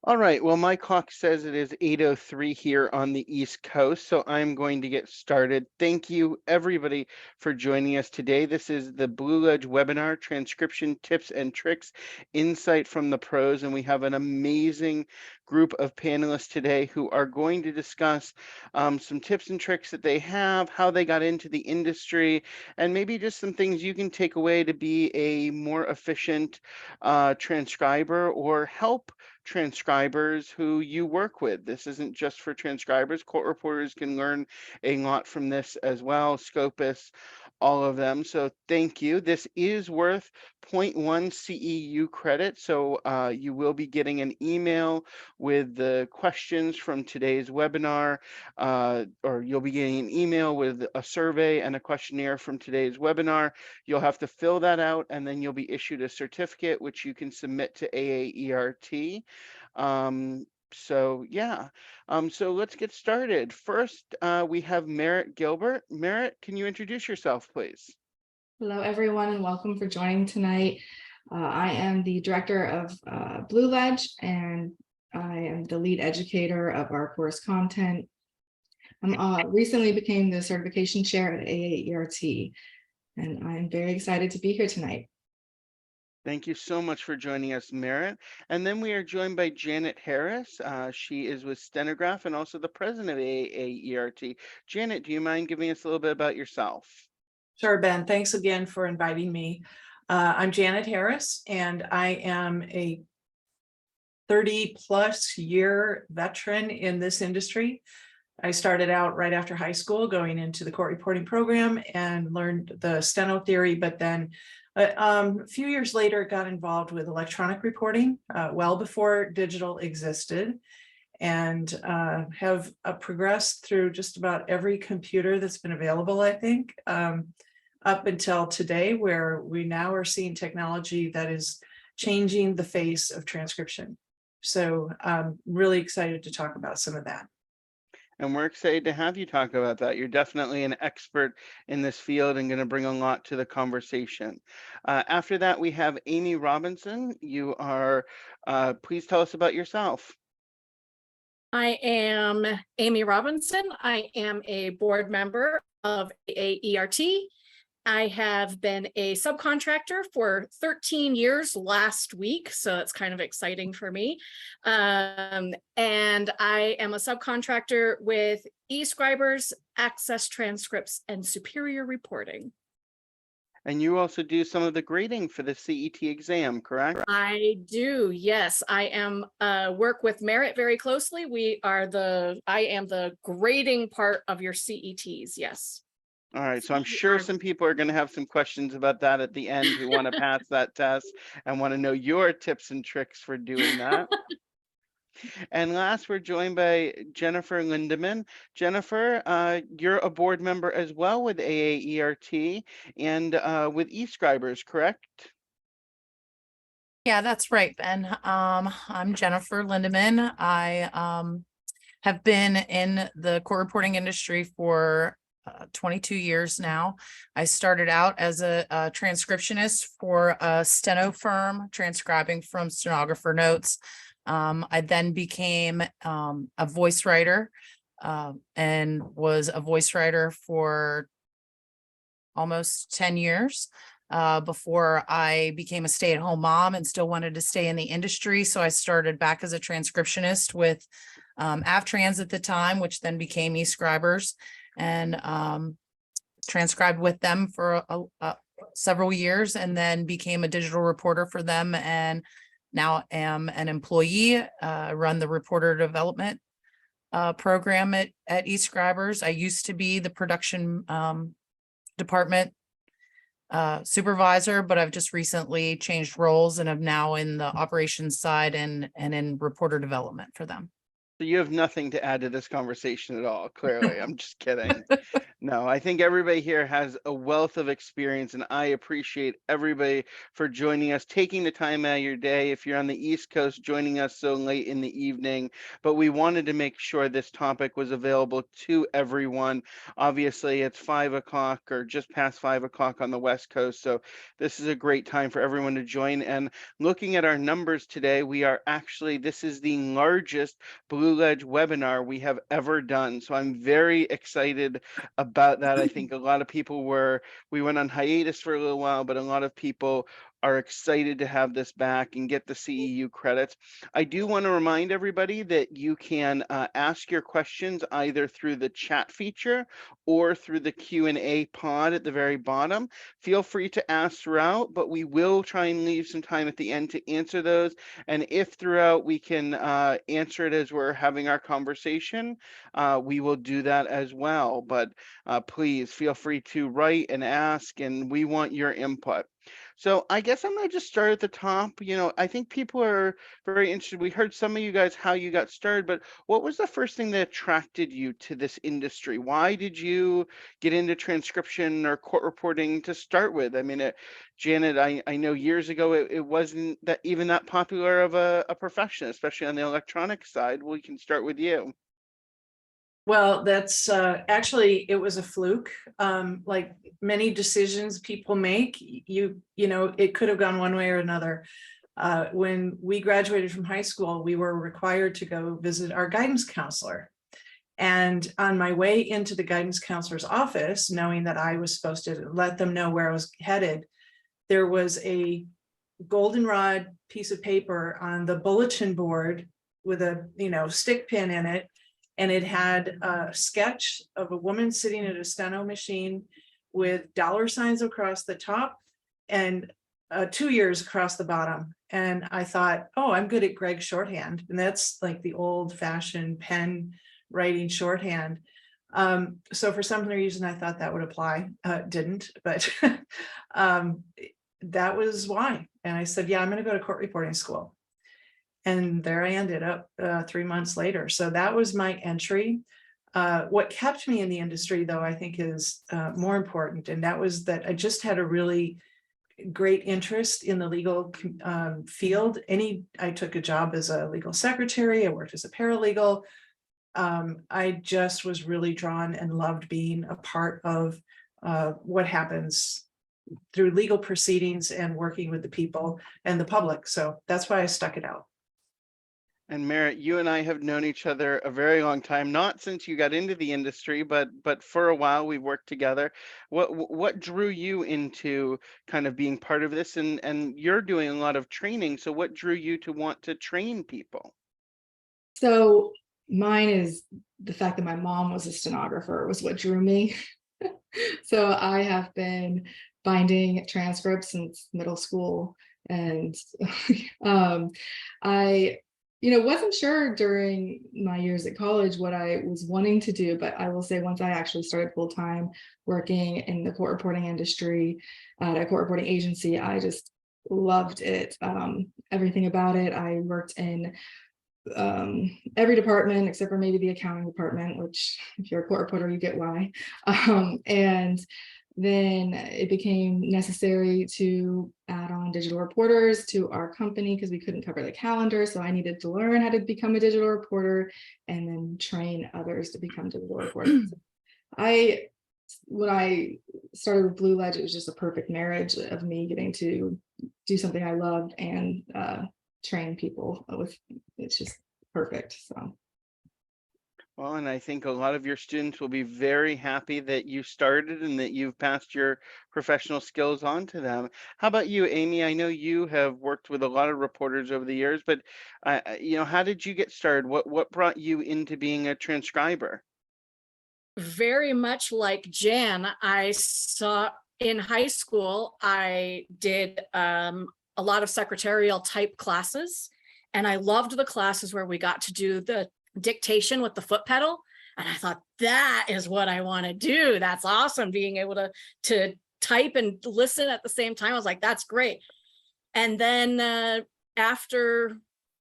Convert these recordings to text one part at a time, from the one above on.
All right, well, my clock says it is 8:03 here on the East Coast, so I'm going to get started. Thank you, everybody, for joining us today. This is the BlueLedge webinar, Transcription Tips and Tricks, Insight from the Pros, and we have an amazing group of panelists today who are going to discuss some tips and tricks that they have, how they got into the industry, and maybe just some things you can take away to be a more efficient transcriber or help transcribers who you work with. This isn't just for transcribers. Court reporters can learn a lot from this as well. Scopus, all of them. So thank you. This is worth zero point 0.1 CEU credit. So you will be getting an email with the questions from today's webinar, or you'll be getting an email with a survey and a questionnaire from today's webinar. You'll have to fill that out, and then you'll be issued a certificate, which you can submit to AAERT. So yeah, so let's get started. First, we have Merritt Gilbert. Merritt, can you introduce yourself, please? Hello, everyone, and welcome for joining tonight. I am the director of BlueLedge, and I am the lead educator of our course content. I recently became the certification chair at AAERT, and I'm very excited to be here tonight. Thank you so much for joining us, Merritt. And then we are joined by Janet Harris. She is with Stenograph and also the president of AAERT. Janet, do you mind giving us a little bit about yourself? Sure, Ben. Thanks again for inviting me. I'm Janet Harris, and I am a 30-plus year veteran in this industry. I started out right after high school going into the court reporting program and learned the steno theory, but then a few years later got involved with electronic reporting well before digital existed, and have progressed through just about every computer that's been available, I think, up until today, where we now are seeing technology that is changing the face of transcription. So I'm really excited to talk about some of that. And we're excited to have you talk about that. You're definitely an expert in this field and going to bring a lot to the conversation. After that, we have Amy Robinson. You are, please tell us about yourself. I am Amy Robinson. I am a board member of AAERT. I have been a subcontractor for 13 years last week, so it's kind of exciting for me. And I am a subcontractor with eScribers, Access Transcripts, and Superior Reporting. And you also do some of the grading for the CET exam, correct? I do, yes. I am work with Merritt very closely. I am the grading part of your CETs, yes. All right, so I'm sure some people are going to have some questions about that at the end who want to pass that test and want to know your tips and tricks for doing that. And last, we're joined by Jennifer Lindeman. Jennifer, you're a board member as well with AAERT and with eScribers, correct? Yeah, that's right, Ben. I'm Jennifer Lindeman. I have been in the court reporting industry for 22 years now. I started out as a transcriptionist for a steno firm, transcribing from stenographer notes. I then became a voice writer and was a voice writer for almost 10 years before I became a stay-at-home mom and still wanted to stay in the industry. So I started back as a transcriptionist with AvTrans at the time, which then became eScribers, and transcribed with them for several years, and then became a digital reporter for them, and now am an employee. Run the reporter development program at eScribers. I used to be the production department supervisor, but I've just recently changed roles and I'm now in the operations side and in reporter development for them. So you have nothing to add to this conversation at all, clearly. I'm just kidding. No, I think everybody here has a wealth of experience, and I appreciate everybody for joining us, taking the time out of your day. If you're on the East Coast, joining us so late in the evening, but we wanted to make sure this topic was available to everyone. Obviously, it's 5 o'clock or just past 5 o'clock on the West Coast, so this is a great time for everyone to join. And looking at our numbers today, this is the largest BlueLedge webinar we have ever done. So I'm very excited about that. I think a lot of people we went on hiatus for a little while, but a lot of people are excited to have this back and get the CEU credits. I do want to remind everybody that you can ask your questions either through the chat feature or through the Q&A pod at the very bottom. Feel free to ask throughout, but we will try and leave some time at the end to answer those. And if throughout we can answer it as we're having our conversation, we will do that as well. But please feel free to write and ask, and we want your input. So I guess I'm going to just start at the top. I think people are very interested. We heard some of you guys how you got started, but what was the first thing that attracted you to this industry? Why did you get into transcription or court reporting to start with? I mean, Janet, I know years ago it wasn't that even that popular of a profession, especially on the electronic side. We can start with you. Well, that's actually, it was a fluke. Like many decisions people make, it could have gone one way or another. When we graduated from high school, we were required to go visit our guidance counselor. And on my way into the guidance counselor's office, knowing that I was supposed to let them know where I was headed, there was a goldenrod piece of paper on the bulletin board with a stick pin in it. And it had a sketch of a woman sitting at a steno machine with $signs across the top and 2 years across the bottom. And I thought, oh, I'm good at Greg's shorthand. And that's like the old fashioned pen writing shorthand. So for some reason, I thought that would apply. Didn't, but that was why. And I said, yeah, I'm going to go to court reporting school. And there I ended up 3 months later. So that was my entry. What kept me in the industry, though, I think is more important. And that was that I just had a really great interest in the legal field. I took a job as a legal secretary. I worked as a paralegal. I just was really drawn and loved being a part of what happens through legal proceedings and working with the people and the public. So that's why I stuck it out. And Merritt, you and I have known each other a very long time, not since you got into the industry, but for a while we've worked together. What drew you into kind of being part of this? And you're doing a lot of training. So what drew you to want to train people? So mine is the fact that my mom was a stenographer was what drew me. So I have been binding transcripts since middle school. And I wasn't sure during my years at college what I was wanting to do, but I will say once I actually started full-time working in the court reporting industry at a court reporting agency, I just loved it. Everything about it. I worked in every department except for maybe the accounting department, which if you're a court reporter, you get why. And then it became necessary to add on digital reporters to our company because we couldn't cover the calendar. So I needed to learn how to become a digital reporter and then train others to become digital reporters. When I started with BlueLedge, it was just a perfect marriage of me getting to do something I loved and train people it's just perfect. So. Well, and I think a lot of your students will be very happy that you started and that you've passed your professional skills on to them. How about you, Amy? I know you have worked with a lot of reporters over the years, but how did you get started? What brought you into being a transcriber? Very much like Jan, I saw in high school, I did a lot of secretarial type classes, and I loved the classes where we got to do the dictation with the foot pedal. And I thought, that is what I want to do. That's awesome. Being able to type and listen at the same time. I was like, that's great. And then after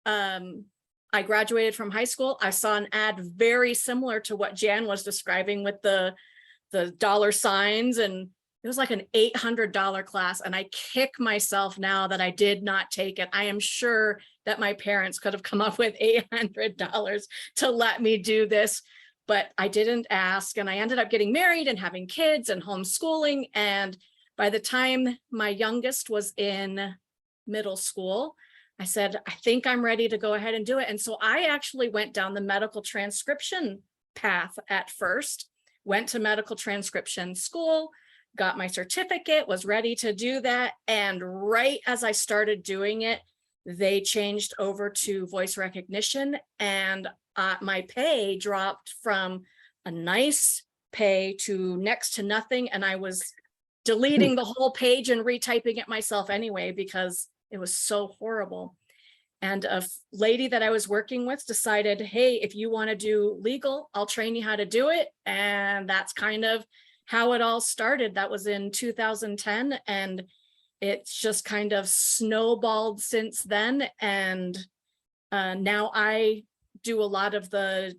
I graduated from high school, I saw an ad very similar to what Jan was describing with the the dollar signs, and it was like an $800 class. And I kick myself now that I did not take it. I am sure that my parents could have come up with $800 to let me do this, but I didn't ask. And I ended up getting married and having kids and homeschooling. And by the time my youngest was in middle school, I said, I think I'm ready to go ahead and do it. And so I actually went down the medical transcription path at first, went to medical transcription school, got my certificate, was ready to do that. And right as I started doing it, they changed over to voice recognition, and my pay dropped from a nice pay to next to nothing. And I was deleting the whole page and retyping it myself anyway, because it was so horrible. And a lady that I was working with decided, hey, if you want to do legal, I'll train you how to do it. And that's kind of how it all started. That was in 2010. And it's just kind of snowballed since then. And now I do a lot of the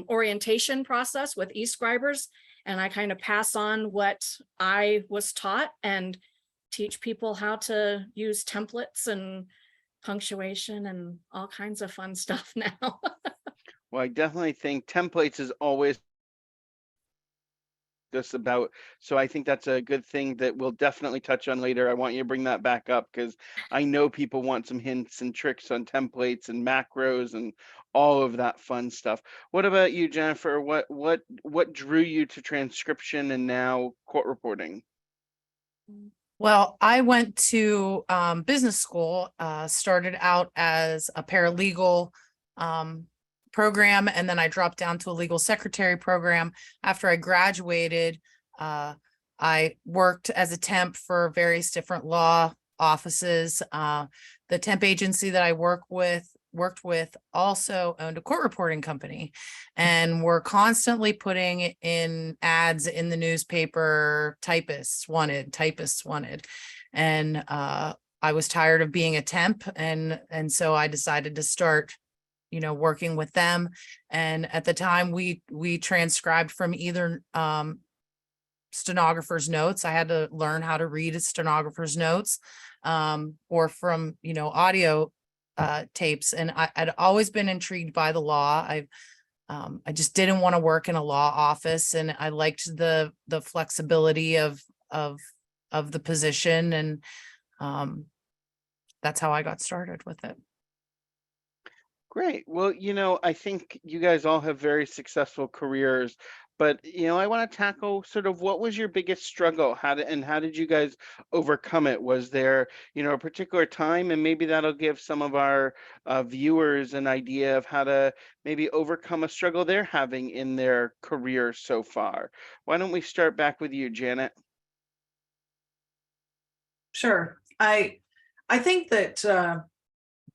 orientation process with e-scribers, and I kind of pass on what I was taught and teach people how to use templates and punctuation and all kinds of fun stuff now. Well, I definitely think templates is always just about, so I think that's a good thing that we'll definitely touch on later. I want you to bring that back up because I know people want some hints and tricks on templates and macros and all of that fun stuff. What about you, Jennifer? What drew you to transcription and now court reporting? Well, I went to business school, started out as a paralegal program, and then I dropped down to a legal secretary program. After I graduated, I worked as a temp for various different law offices. The temp agency that I worked with also owned a court reporting company, and we're constantly putting in ads in the newspaper, typists wanted. And I was tired of being a temp, and so I decided to start, working with them. And at the time we transcribed from either stenographer's notes. I had to learn how to read a stenographer's notes, or from, audio tapes. And I'd always been intrigued by the law. I just didn't want to work in a law office, and I liked the flexibility of the position. And that's how I got started with it. Great. Well, I think you guys all have very successful careers, but I want to tackle sort of what was your biggest struggle? How did you guys overcome it? Was there, a particular time, and maybe that'll give some of our viewers an idea of how to maybe overcome a struggle they're having in their career so far. Why don't we start back with you, Janet? Sure. I think that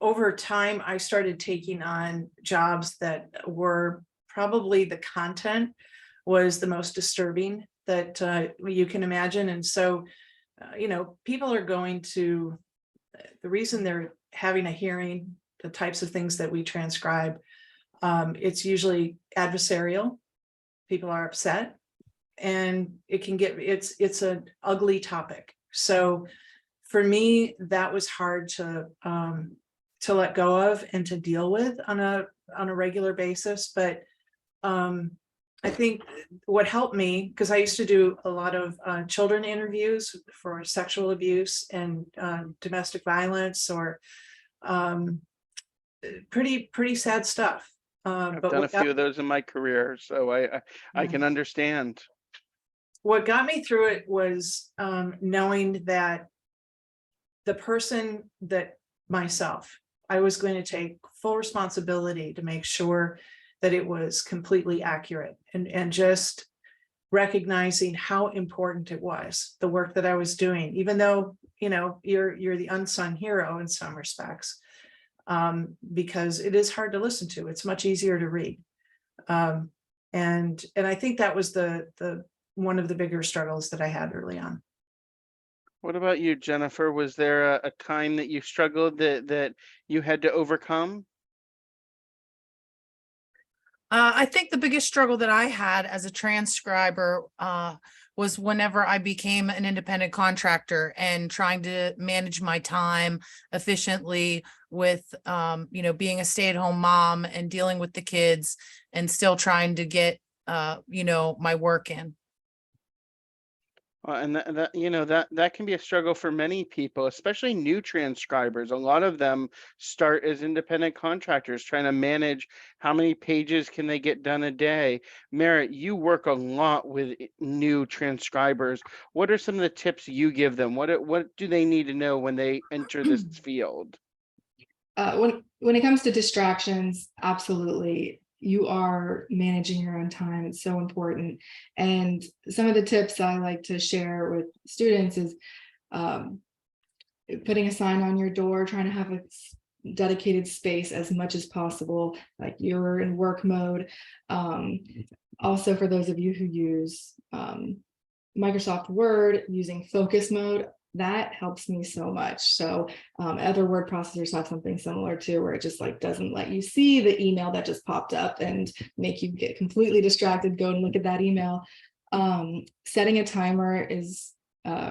over time, I started taking on jobs that were probably the content was the most disturbing that you can imagine. And so, people are going to, the reason they're having a hearing, the types of things that we transcribe, it's usually adversarial. People are upset, and it can get, it's an ugly topic. So for me, that was hard to let go of and to deal with on a regular basis. But I think what helped me, because I used to do a lot of children interviews for sexual abuse and domestic violence, or pretty sad stuff. I've done a few of those in my career, so I can understand. What got me through it was knowing that the person that myself, I was going to take full responsibility to make sure that it was completely accurate, and just recognizing how important it was, the work that I was doing, even though, you're the unsung hero in some respects, because it is hard to listen to. It's much easier to read. And I think that was the one of the bigger struggles that I had early on. What about you, Jennifer? Was there a time that you struggled that you had to overcome? I think the biggest struggle that I had as a transcriber was whenever I became an independent contractor and trying to manage my time efficiently with, being a stay-at-home mom and dealing with the kids and still trying to get, my work in. And that can be a struggle for many people, especially new transcribers. A lot of them start as independent contractors trying to manage how many pages can they get done a day. Merritt, you work a lot with new transcribers. What are some of the tips you give them? What do they need to know when they enter this field? When it comes to distractions, absolutely, you are managing your own time. It's so important. And some of the tips I like to share with students is putting a sign on your door, trying to have a dedicated space as much as possible, like you're in work mode. Also, for those of you who use Microsoft Word, using focus mode, that helps me so much. So other word processors have something similar too, where it just like doesn't let you see the email that just popped up and make you get completely distracted, go and look at that email. Setting a timer is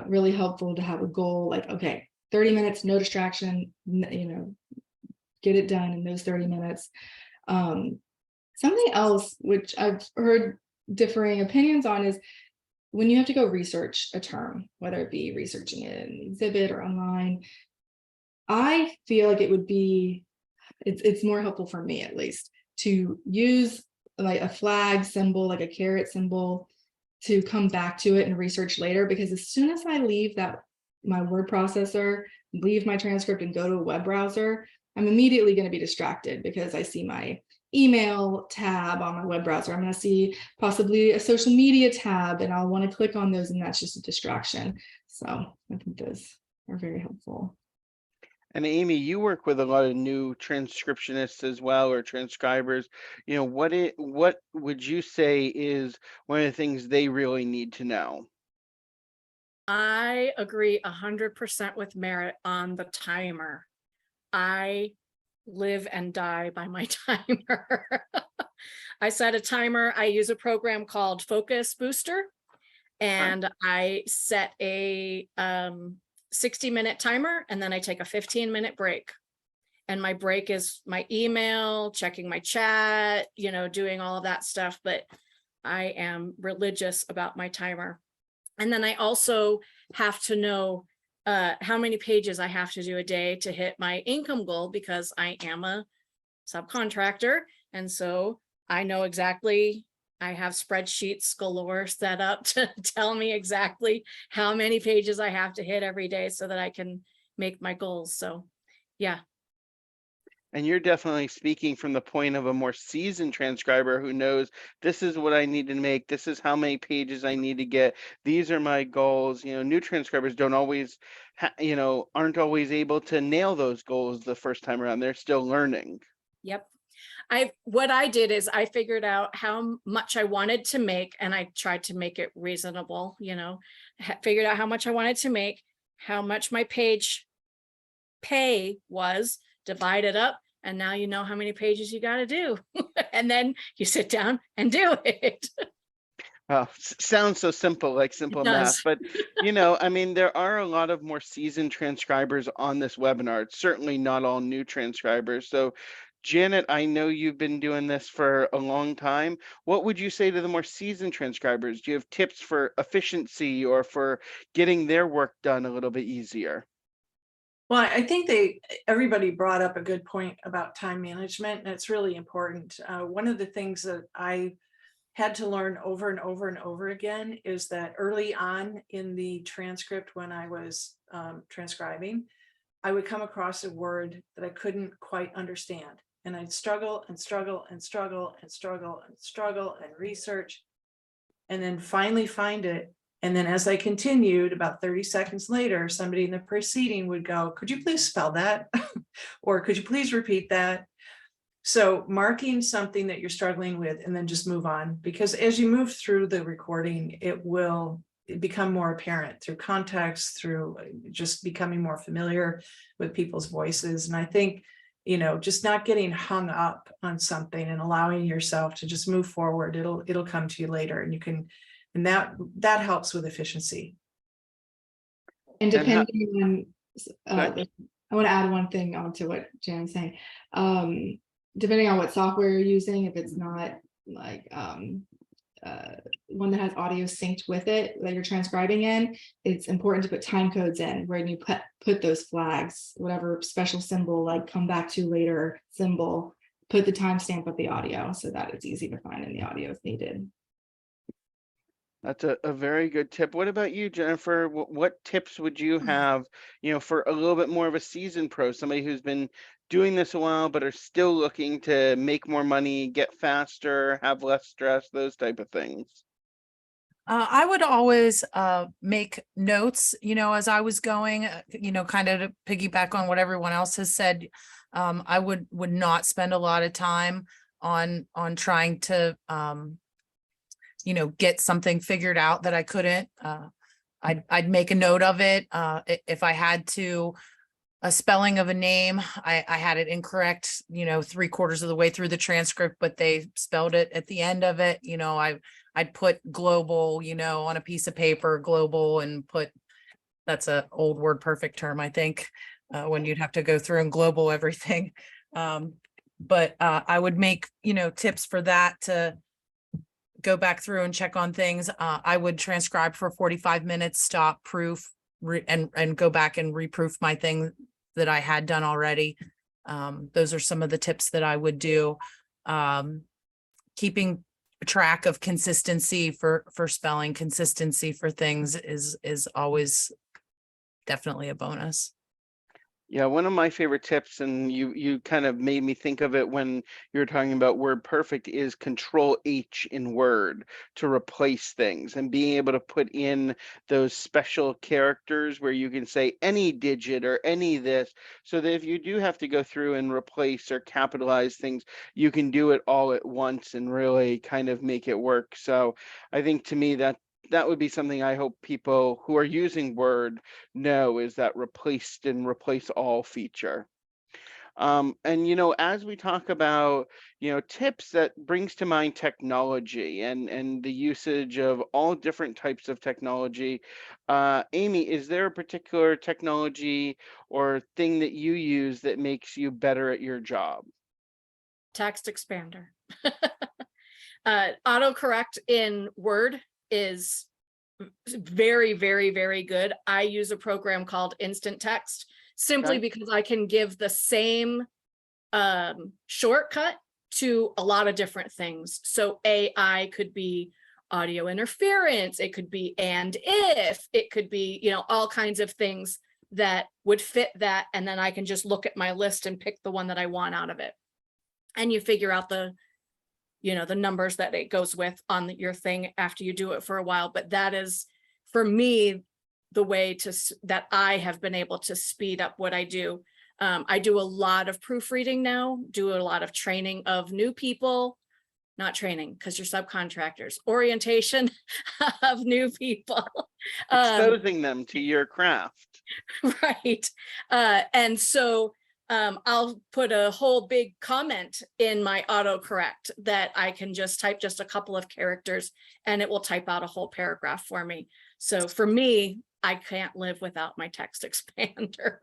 really helpful to have a goal, like, okay, 30 minutes, no distraction, get it done in those 30 minutes. Something else, which I've heard differing opinions on, is when you have to go research a term, whether it be researching it in an exhibit or online, I feel like it's more helpful for me, at least, to use like a flag symbol, like a caret symbol, to come back to it and research later. Because as soon as I leave my word processor, leave my transcript and go to a web browser, I'm immediately going to be distracted because I see my email tab on my web browser. I'm going to see possibly a social media tab, and I'll want to click on those, and that's just a distraction. So I think those are very helpful. And Amy, you work with a lot of new transcriptionists as well, or transcribers. What would you say is one of the things they really need to know? I agree 100% with Merritt on the timer. I live and die by my timer. I set a timer. I use a program called Focus Booster, and I set a 60-minute timer, and then I take a 15-minute break. And my break is my email, checking my chat, doing all of that stuff. But I am religious about my timer. And then I also have to know how many pages I have to do a day to hit my income goal, because I am a subcontractor. And so I know exactly, I have spreadsheets galore set up to tell me exactly how many pages I have to hit every day so that I can make my goals. So yeah. And you're definitely speaking from the point of a more seasoned transcriber who knows this is what I need to make. This is how many pages I need to get. These are my goals. New transcribers don't always, aren't always able to nail those goals the first time around. They're still learning. Yep. What I did is I figured out how much I wanted to make, and I tried to make it reasonable, figured out how much I wanted to make, how much my page pay was, divide it up, and now you know how many pages you got to do. And then you sit down and do it. Sounds so simple, like simple math, but there are a lot of more seasoned transcribers on this webinar. It's certainly not all new transcribers. So Janet, I know you've been doing this for a long time. What would you say to the more seasoned transcribers? Do you have tips for efficiency or for getting their work done a little bit easier? Well, I think everybody brought up a good point about time management, and it's really important. One of the things that I had to learn over and over and over again is that early on in the transcript, when I was transcribing, I would come across a word that I couldn't quite understand. And I'd struggle and struggle and struggle and struggle and struggle and research, and then finally find it. And then as I continued, about 30 seconds later, somebody in the proceeding would go, "Could you please spell that?" Or "Could you please repeat that?" So marking something that you're struggling with and then just move on, because as you move through the recording, it will become more apparent through context, through just becoming more familiar with people's voices. And I think just not getting hung up on something and allowing yourself to just move forward. It'll come to you later, and that helps with efficiency. And And how- depending on, Good. I want to add one thing onto what Jan's saying. Depending on what software you're using, if it's not like one that has audio synced with it that you're transcribing in, it's important to put time codes in where you put those flags, whatever special symbol, like come back to later symbol, put the timestamp of the audio so that it's easy to find in the audio if needed. That's a very good tip. What about you, Jennifer? What tips would you have, for a little bit more of a seasoned pro, somebody who's been doing this a while but are still looking to make more money, get faster, have less stress, those type of things? I would always make notes, as I was going, kind of to piggyback on what everyone else has said. I would not spend a lot of time on trying to get something figured out that I couldn't. I'd make a note of it. If I had to, a spelling of a name, I had it incorrect, 3/4 of the way through the transcript, but they spelled it at the end of it. I'd put global, on a piece of paper, global, and put, that's a old word perfect term, I think, when you'd have to go through and global everything. But I would make, tips for that to go back through and check on things. I would transcribe for 45 minutes, stop, proof, and go back and reproof my thing that I had done already. Those are some of the tips that I would do. Keeping track of consistency for spelling, consistency for things is always definitely a bonus. Yeah, one of my favorite tips, and you kind of made me think of it when you were talking about Word Perfect, is Control H in Word to replace things, and being able to put in those special characters where you can say any digit or any this, so that if you do have to go through and replace or capitalize things, you can do it all at once and really kind of make it work. So I think, to me, that would be something I hope people who are using Word know, is that replaced and replace all feature. And as we talk about tips, that brings to mind technology and the usage of all different types of technology. Amy, is there a particular technology or thing that you use that makes you better at your job? Text expander. Autocorrect in Word is very, very, very good. I use a program called Instant Text simply Okay. because I can give the same shortcut to a lot of different things. So AI could be audio interference, it could be and if, it could be, all kinds of things that would fit that. And then I can just look at my list and pick the one that I want out of it. And you figure out the numbers that it goes with on your thing after you do it for a while. But that is, for me, the way that I have been able to speed up what I do. I do a lot of proofreading now, do a lot of training of new people, not training because you're subcontractors, orientation of new people. Exposing them to your craft. Right. And so I'll put a whole big comment in my autocorrect that I can just type just a couple of characters and it will type out a whole paragraph for me. So for me, I can't live without my text expander.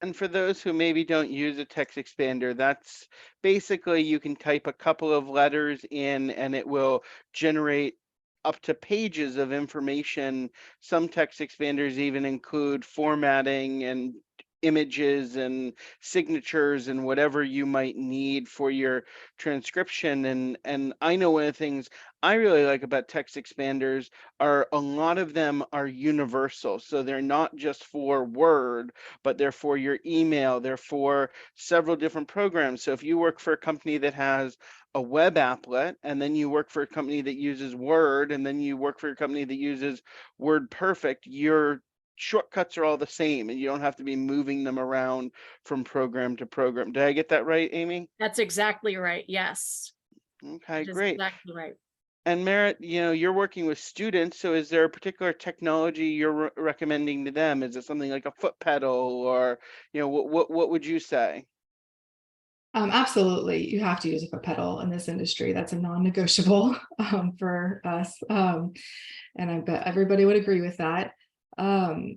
And for those who maybe don't use a text expander, that's basically, you can type a couple of letters in and it will generate up to pages of information. Some text expanders even include formatting and images and signatures and whatever you might need for your transcription. And I know one of the things I really like about text expanders are a lot of them are universal. So they're not just for Word, but they're for your email, they're for several different programs. So if you work for a company that has a web applet, and then you work for a company that uses Word, and then you work for a company that uses Word Perfect, your shortcuts are all the same and you don't have to be moving them around from program to program. Did I get that right, Amy? That's exactly right. Yes. Okay, That is great. exactly right. And Merritt, you're working with students, so is there a particular technology you're recommending to them? Is it something like a foot pedal, or what would you say? Absolutely. You have to use a foot pedal in this industry. That's a non-negotiable for us. And I bet everybody would agree with that. Um,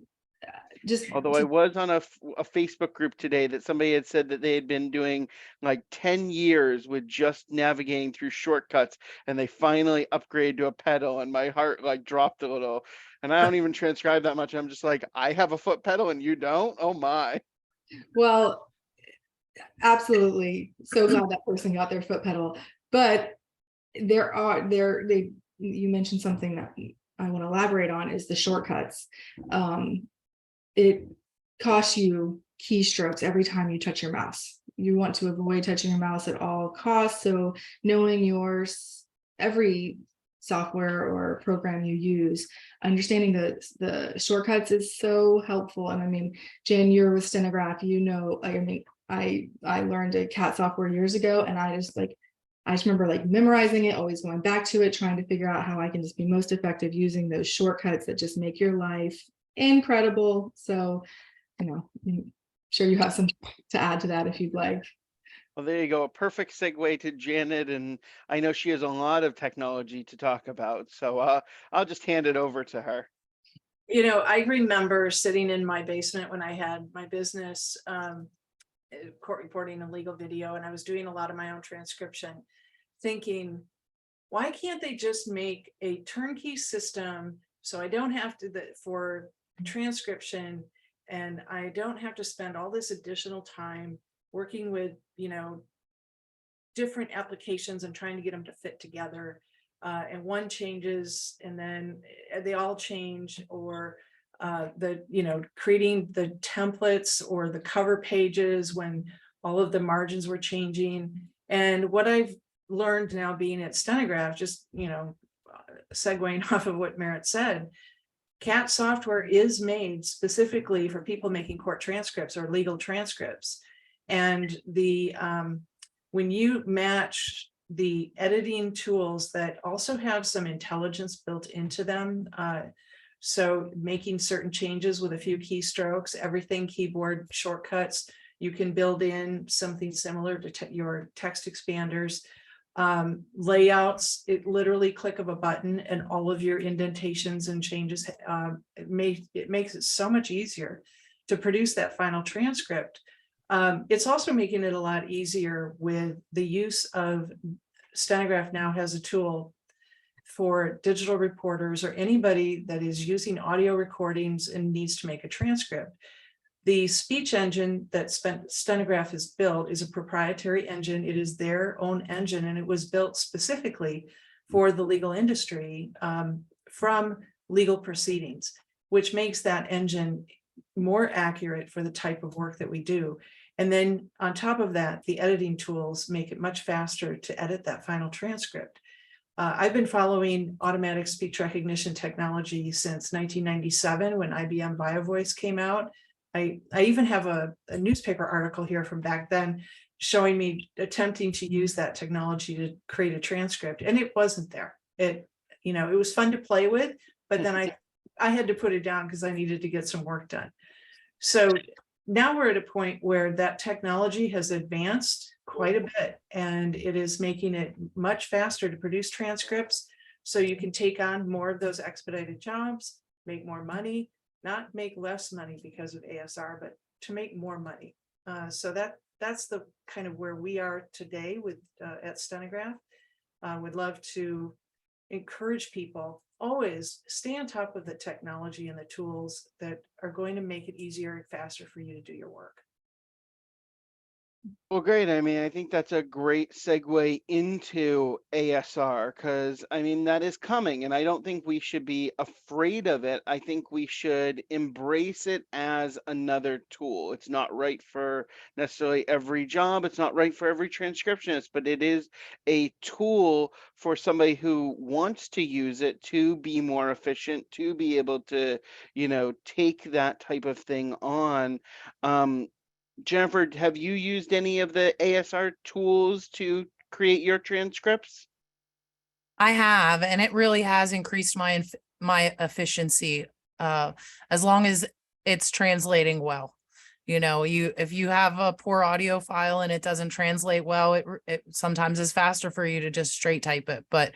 just Although I was on a Facebook group today that somebody had said that they had been doing like 10 years with just navigating through shortcuts, and they finally upgraded to a pedal, and my heart like dropped a little. And I don't even transcribe that much. I'm just like, I have a foot pedal and you don't? Oh my. well, absolutely. So glad that person got their foot pedal. But you mentioned something that I want to elaborate on is the shortcuts. It costs you keystrokes every time you touch your mouse. You want to avoid touching your mouse at all costs. So knowing every software or program you use, understanding the shortcuts is so helpful. And I mean, Jen, you're with Stenograph, I learned a CAT software years ago, and I just remember like memorizing it, always going back to it, trying to figure out how I can just be most effective using those shortcuts that just make your life incredible. So, I'm sure you have some to add to that if you'd like. Well, there you go. A perfect segue to Janet. And I know she has a lot of technology to talk about. So I'll just hand it over to her. I remember sitting in my basement when I had my business, court reporting and legal video, and I was doing a lot of my own transcription, thinking, why can't they just make a turnkey system so I don't have to for transcription, and I don't have to spend all this additional time working with different applications and trying to get them to fit together, and one changes and then they all change, or creating the templates or the cover pages when all of the margins were changing. And what I've learned now being at Stenograph, just segueing off of what Merritt said, CAT software is made specifically for people making court transcripts or legal transcripts. And when you match the editing tools that also have some intelligence built into them, so making certain changes with a few keystrokes, everything keyboard shortcuts, you can build in something similar to your text expanders. Layouts, it literally click of a button and all of your indentations and changes, it makes it so much easier to produce that final transcript. It's also making it a lot easier with the use of Stenograph now has a tool for digital reporters or anybody that is using audio recordings and needs to make a transcript. The speech engine that Stenograph has built is a proprietary engine. It is their own engine, and it was built specifically for the legal industry from legal proceedings, which makes that engine more accurate for the type of work that we do. And then on top of that, the editing tools make it much faster to edit that final transcript. I've been following automatic speech recognition technology since 1997 when IBM BioVoice came out. I even have a newspaper article here from back then showing me attempting to use that technology to create a transcript, and it wasn't there. It was fun to play with, but then I had to put it down because I needed to get some work done. So now we're at a point where that technology has advanced quite a bit, and it is making it much faster to produce transcripts. So you can take on more of those expedited jobs, make more money, not make less money because of ASR, but to make more money. So that's the kind of where we are today with at Stenograph. Would love to encourage people, always stay on top of the technology and the tools that are going to make it easier and faster for you to do your work. Well, great. I mean, I think that's a great segue into ASR because, I mean, that is coming, and I don't think we should be afraid of it. I think we should embrace it as another tool. It's not right for necessarily every job. It's not right for every transcriptionist, but it is a tool for somebody who wants to use it to be more efficient, to be able to, take that type of thing on. Jennifer, have you used any of the ASR tools to create your transcripts? I have, and it really has increased my efficiency, as long as it's translating well. You know, if you have a poor audio file and it doesn't translate well, it sometimes is faster for you to just straight type it. But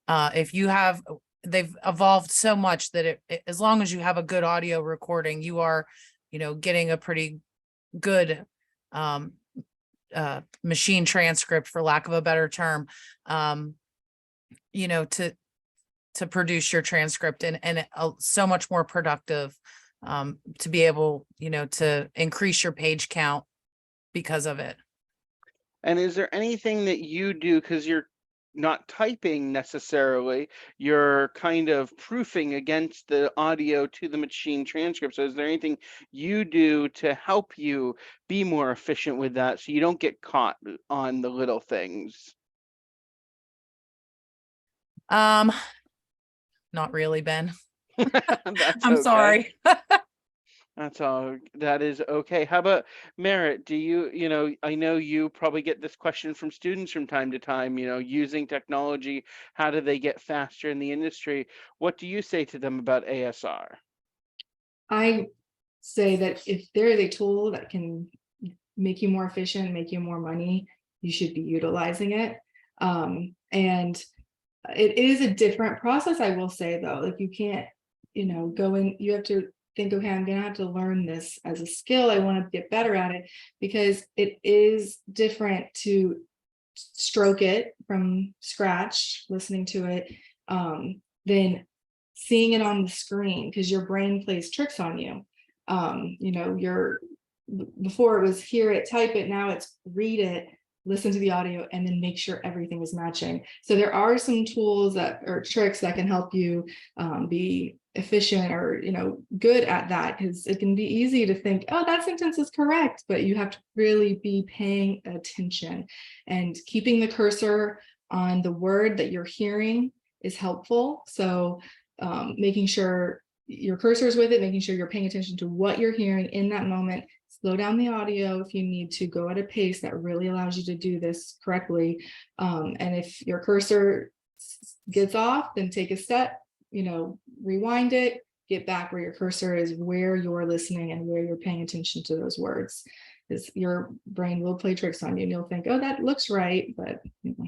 if you have, they've evolved so much that as long as you have a good audio recording, you are, you know, getting a pretty good machine transcript, for lack of a better term, you know, to produce your transcript, and so much more productive, to be able, you know, to increase your page count because of it. And is there anything that you do, because you're not typing necessarily, you're kind of proofing against the audio to the machine transcript. So is there anything you do to help you be more efficient with that so you don't get caught on the little things? Not really, Ben. That's I'm okay. sorry. That's all. That is okay. How about Merritt? Do you know, I know you probably get this question from students from time to time, you know, using technology, how do they get faster in the industry? What do you say to them about ASR? I say that if there is a tool that can make you more efficient, make you more money, you should be utilizing it. And it is a different process, I will say, though. Like, you can't, you know, go in, you have to think, okay, I'm gonna have to learn this as a skill. I want to get better at it, because it is different to stroke it from scratch, listening to it, than seeing it on the screen, because your brain plays tricks on you. You know, before it was hear it, type it, now it's read it, listen to the audio, and then make sure everything is matching. So there are some tools that or tricks that can help you be efficient, or, you know, good at that, because it can be easy to think, oh, that sentence is correct, but you have to really be paying attention, and keeping the cursor on the word that you're hearing is helpful. So making sure your cursor is with it, making sure you're paying attention to what you're hearing in that moment. Slow down the audio if you need to, go at a pace that really allows you to do this correctly. And if your cursor gets off, then take a step, you know, rewind it, get back where your cursor is, where you're listening and where you're paying attention to those words. Because your brain will play tricks on you, and you'll think, oh, that looks right, but you know.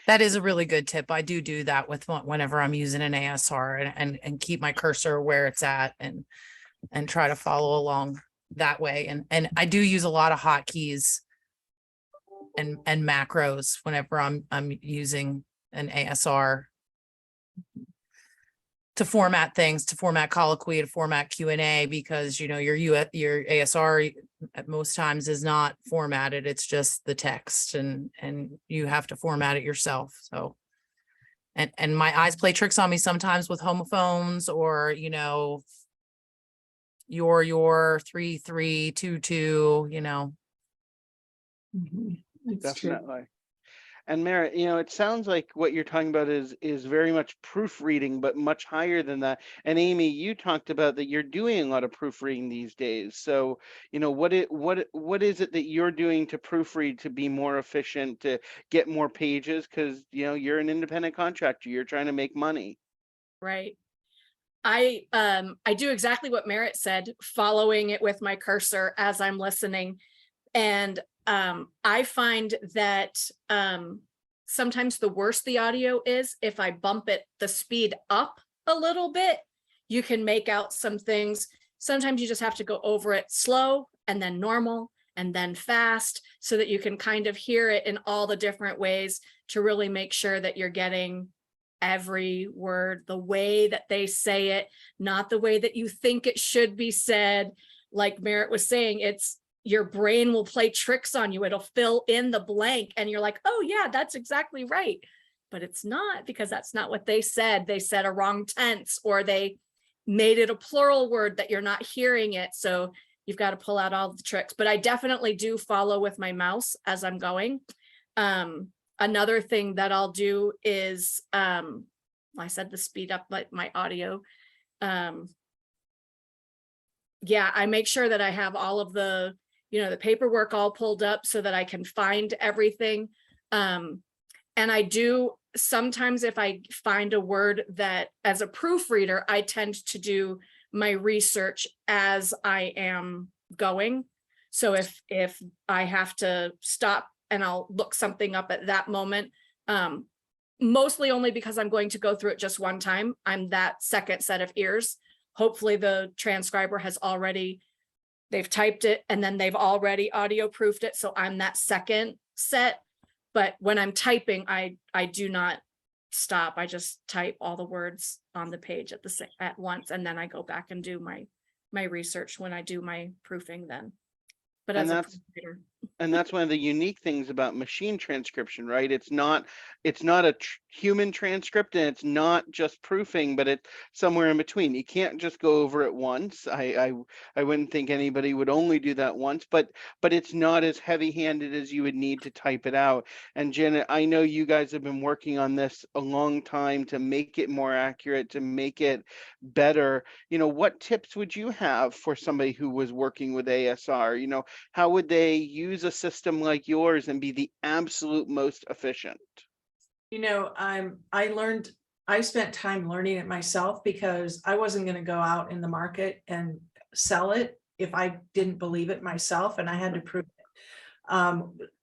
That is a really good tip. I do that with whenever I'm using an ASR, and keep my cursor where it's at, and try to follow along that way. And I do use a lot of hotkeys and macros whenever I'm using an ASR to format things, to format colloquy, to format Q&A, because, you know, your ASR at most times is not formatted. It's just the text, and you have to format it yourself. So, and my eyes play tricks on me sometimes with homophones, or, you know, your 3322, you know. It's true. Definitely. And Merritt, you know, it sounds like what you're talking about is very much proofreading, but much higher than that. And Amy, you talked about that you're doing a lot of proofreading these days. So, you know, what is it that you're doing to proofread to be more efficient, to get more pages? Because, you know, you're an independent contractor, you're trying to make money. Right. I do exactly what Merritt said, following it with my cursor as I'm listening. And I find that sometimes the worse the audio is, if I bump the speed up a little bit, you can make out some things. Sometimes you just have to go over it slow, and then normal, and then fast, so that you can kind of hear it in all the different ways, to really make sure that you're getting every word the way that they say it, not the way that you think it should be said. Like Merritt was saying, it's your brain will play tricks on you. It'll fill in the blank, and you're like, oh yeah, that's exactly right. But it's not, because that's not what they said. They said a wrong tense, or they made it a plural word that you're not hearing it. So you've got to pull out all the tricks. But I definitely do follow with my mouse as I'm going. Another thing that I'll do is, I said to speed up my audio. Yeah, I make sure that I have all of the, you know, the paperwork all pulled up so that I can find everything. And I do sometimes, if I find a word that, as a proofreader, I tend to do my research as I am going. So if I have to stop and I'll look something up at that moment, mostly only because I'm going to go through it just one time. I'm that second set of ears. Hopefully the transcriber has already, they've typed it and then they've already audio proofed it. So I'm that second set. But when I'm typing, I do not stop. I just type all the words on the page at once, and then I go back and do my research when I do my proofing then. But And as a that's proofreader, and that's one of the unique things about machine transcription, right? It's not a human transcript, and it's not just proofing, but it's somewhere in between. You can't just go over it once. I wouldn't think anybody would only do that once, but it's not as heavy-handed as you would need to type it out. And Janet, I know you guys have been working on this a long time to make it more accurate, to make it better. What tips would you have for somebody who was working with ASR? How would they use a system like yours and be the absolute most efficient? I spent time learning it myself because I wasn't going to go out in the market and sell it if I didn't believe it myself, and I had to prove it.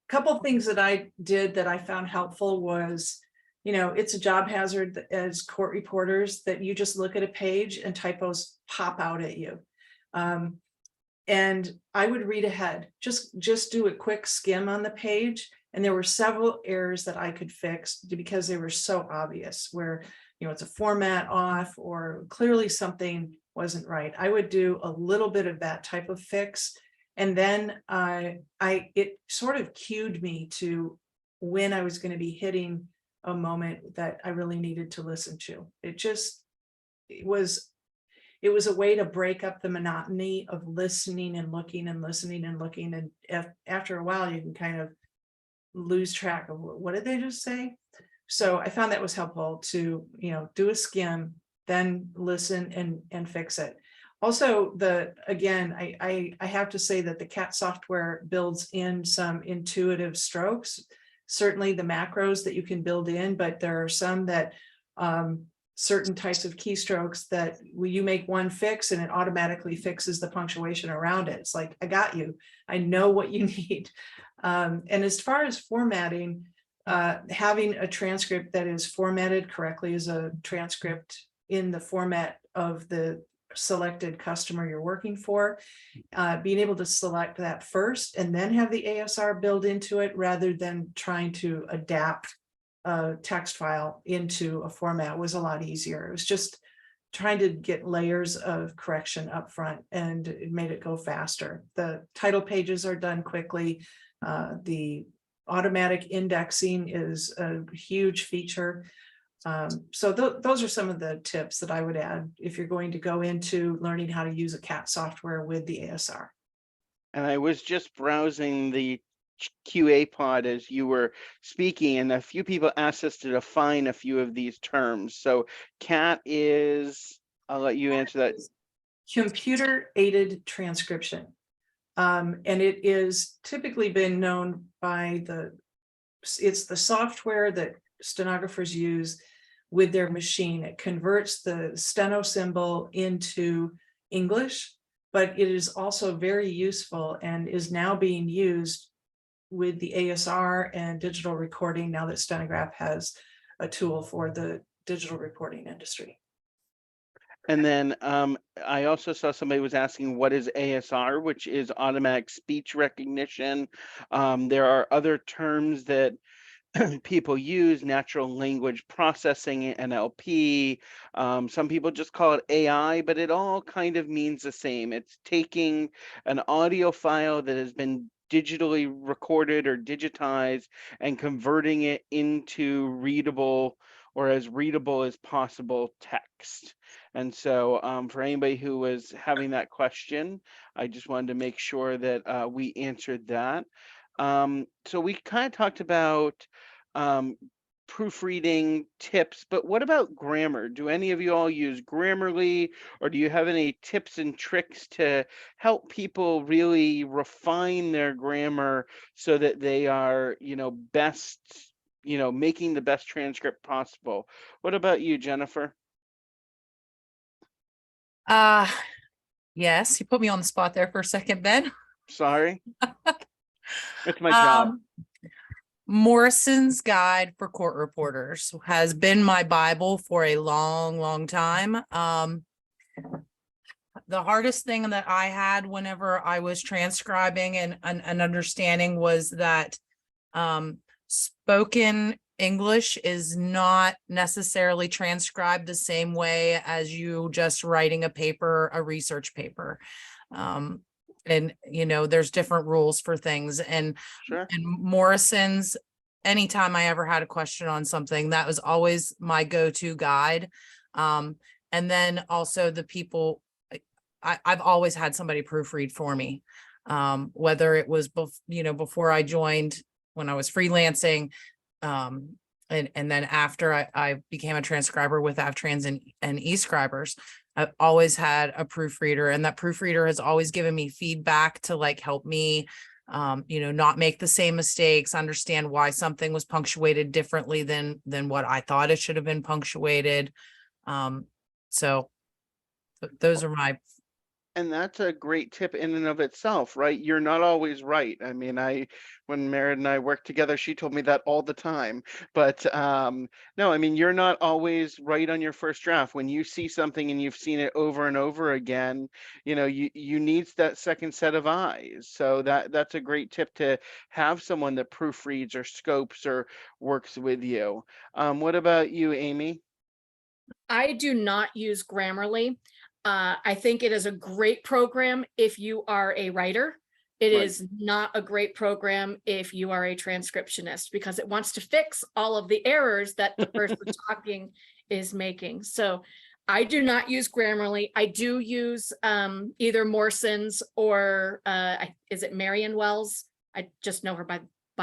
Couple of things that I did that I found helpful was, it's a job hazard as court reporters that you just look at a page and typos pop out at you. And I would read ahead, just do a quick skim on the page. And there were several errors that I could fix because they were so obvious, where, it's a format off or clearly something wasn't right. I would do a little bit of that type of fix. And then it sort of cued me to when I was going to be hitting a moment that I really needed to listen to. It was a way to break up the monotony of listening and looking and listening and looking. And after a while, you can kind of lose track of what did they just say? So I found that was helpful to, do a skim, then listen and fix it. Also, I have to say that the CAT software builds in some intuitive strokes, certainly the macros that you can build in, but there are some that certain types of keystrokes that you make one fix and it automatically fixes the punctuation around it. It's like, I got you. I know what you need. And as far as formatting, having a transcript that is formatted correctly as a transcript in the format of the selected customer you're working for, being able to select that first and then have the ASR build into it rather than trying to adapt a text file into a format was a lot easier. It was just trying to get layers of correction up front, and it made it go faster. The title pages are done quickly. The automatic indexing is a huge feature. So those are some of the tips that I would add if you're going to go into learning how to use a CAT software with the ASR. And I was just browsing the QA pod as you were speaking, and a few people asked us to define a few of these terms. So CAT is, I'll let you answer that. Computer aided transcription. And it is typically been known by it's the software that stenographers use with their machine. It converts the steno symbol into English, but it is also very useful and is now being used with the ASR and digital recording now that Stenograph has a tool for the digital recording industry. And then I also saw somebody was asking what is ASR, which is automatic speech recognition. There are other terms that people use, natural language processing, NLP. Some people just call it AI, but it all kind of means the same. It's taking an audio file that has been digitally recorded or digitized and converting it into readable or as readable as possible text. And so for anybody who was having that question, I just wanted to make sure that we answered that. So we kind of talked about proofreading tips, but what about grammar? Do any of you all use Grammarly, or do you have any tips and tricks to help people really refine their grammar so that they are, best, making the best transcript possible? What about you, Jennifer? Yes, you put me on the spot there for a second, Ben. Sorry. It's my job. Morrison's Guide for Court Reporters has been my Bible for a long, long time. The hardest thing that I had whenever I was transcribing and understanding was that spoken English is not necessarily transcribed the same way as you just writing a paper, a research paper. And there's different rules for things, and Sure. Morrison's, anytime I ever had a question on something, that was always my go-to guide. And then also the people, I've always had somebody proofread for me, whether it was before I joined, when I was freelancing, and then after I became a transcriber with AvTrans and eScribers. I've always had a proofreader, and that proofreader has always given me feedback to like help me, not make the same mistakes, understand why something was punctuated differently than what I thought it should have been punctuated. So those are my. And that's a great tip in and of itself, right? You're not always right. I mean, when Merritt and I worked together, she told me that all the time. But no, I mean, you're not always right on your first draft. When you see something and you've seen it over and over again, you need that second set of eyes. So that's a great tip, to have someone that proofreads or scopes or works with you. What about you, Amy? I do not use Grammarly. I think it is a great program if you are a writer. It Right. is not a great program if you are a transcriptionist, because it wants to fix all of the errors that the person talking is making. So I do not use Grammarly. I do use either Morrison's or is it Marion Wells? I just know her by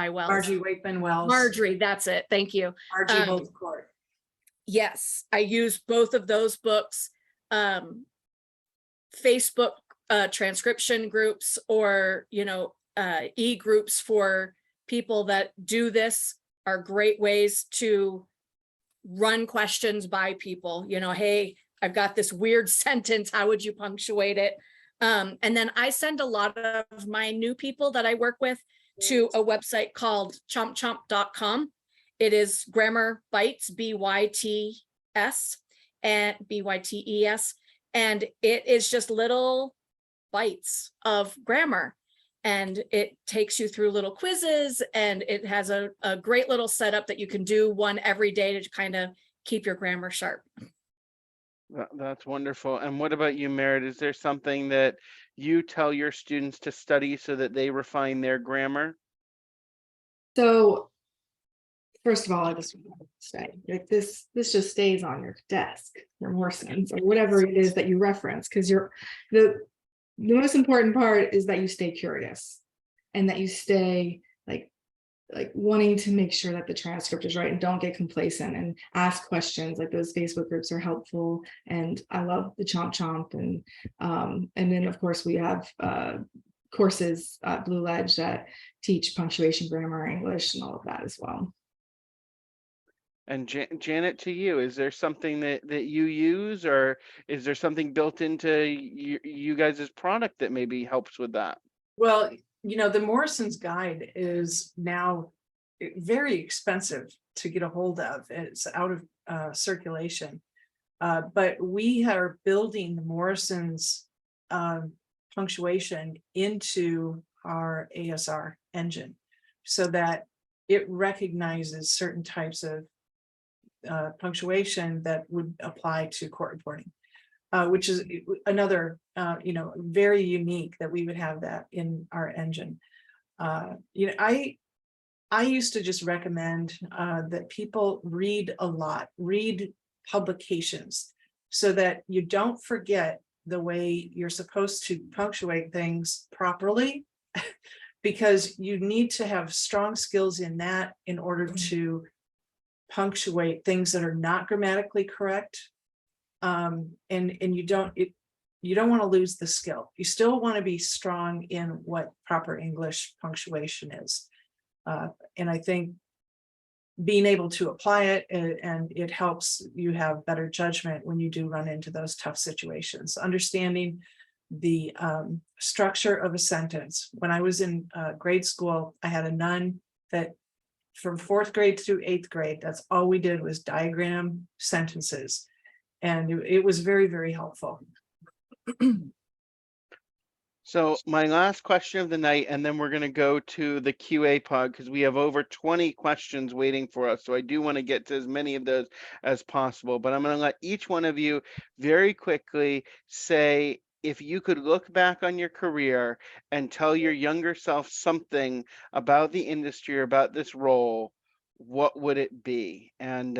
Wells. Margie Wakeman Wells. Marjorie, that's it. Thank you. Margie holds court. Yes, I use both of those books. Facebook transcription groups, or e-groups for people that do this, are great ways to run questions by people. Hey, I've got this weird sentence, how would you punctuate it? And then I send a lot of my new people that I work with to a website called chompchomp.com. It is Grammar Bites, BYTS and BYTES. And it is just little bites of grammar, and it takes you through little quizzes, and it has a great little setup that you can do one every day to kind of keep your grammar sharp. That's wonderful. And what about you, Merritt? Is there something that you tell your students to study so that they refine their grammar? So first of all, I just want to say, like, this just stays on your desk, your Morrison's, or whatever it is that you reference, because the most important part is that you stay curious, and that you stay like wanting to make sure that the transcript is right, and don't get complacent, and ask questions. Like, those Facebook groups are helpful, and I love the Chomp, and then of course we have courses at BlueLedge that teach punctuation, grammar, English, and all of that as well. And Janet, to you, is there something that you use, or is there something built into you guys' product that maybe helps with that? Well, the Morrison's Guide is now very expensive to get a hold of. It's out of circulation. But we are building the Morrison's punctuation into our ASR engine, so that it recognizes certain types of punctuation that would apply to court reporting, which is another, very unique that we would have that in our engine. I used to just recommend that people read a lot, read publications, so that you don't forget the way you're supposed to punctuate things properly, because you need to have strong skills in that in order to punctuate things that are not grammatically correct. And you don't want to lose the skill. You still want to be strong in what proper English punctuation is. And I think being able to apply it, and it helps you have better judgment when you do run into those tough situations. Understanding the structure of a sentence. When I was in grade school, I had a nun that from 4th grade through 8th grade, that's all we did was diagram sentences. And it was very, very helpful. So my last question of the night, and then we're going to go to the QA pod because we have over 20 questions waiting for us. So I do want to get to as many of those as possible, but I'm going to let each one of you very quickly say, if you could look back on your career and tell your younger self something about the industry or about this role, what would it be? And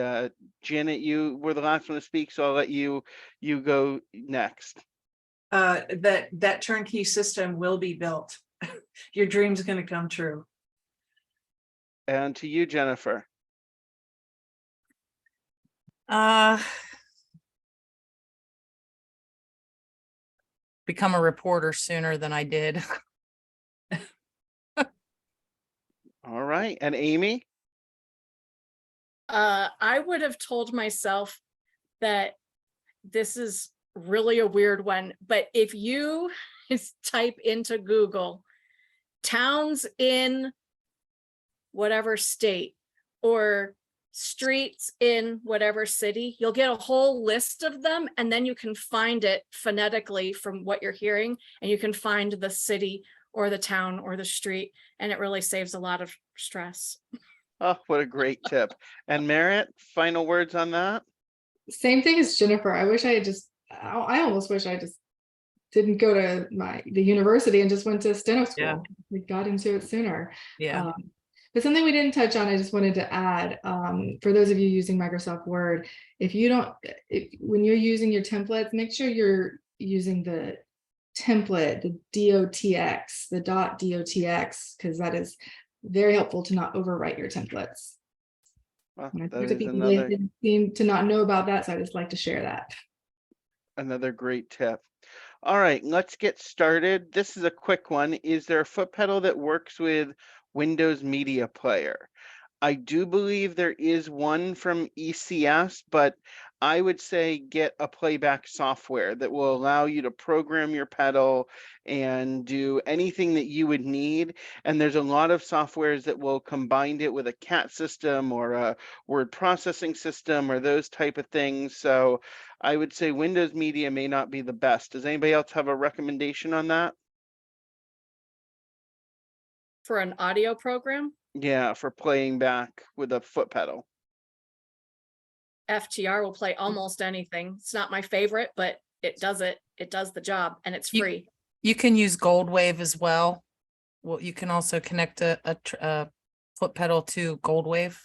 Janet, you were the last one to speak, so I'll let you go next. That turnkey system will be built. Your dream's going to come true. And to you, Jennifer. Become a reporter sooner than I did. All right. And Amy? I would have told myself that this is really a weird one, but if you type into Google towns in whatever state or streets in whatever city, you'll get a whole list of them, and then you can find it phonetically from what you're hearing, and you can find the city or the town or the street, and it really saves a lot of stress. Oh, what a great tip. And Merritt, final words on that? Same thing as Jennifer. I almost wish I just didn't go to the university and just went to steno school. Yeah. We got into it sooner. Yeah. But something we didn't touch on, I just wanted to add, for those of you using Microsoft Word, when you're using your templates, make sure you're using the template, the DOTX, the .dotx, because that is very helpful to not overwrite your templates. Well, And I that think the is people another, seem to not know about that, so I just like to share that. another great tip. All right, let's get started. This is a quick one. Is there a foot pedal that works with Windows Media Player? I do believe there is one from ECS, but I would say get a playback software that will allow you to program your pedal and do anything that you would need. And there's a lot of softwares that will combine it with a CAT system or a word processing system or those type of things. So I would say Windows Media may not be the best. Does anybody else have a recommendation on that? For an audio program, Yeah, for playing back with a foot pedal. FTR will play almost anything. It's not my favorite, but it does the job, and it's free. You can use Gold Wave as well. Well, you can also connect a foot pedal to Gold Wave,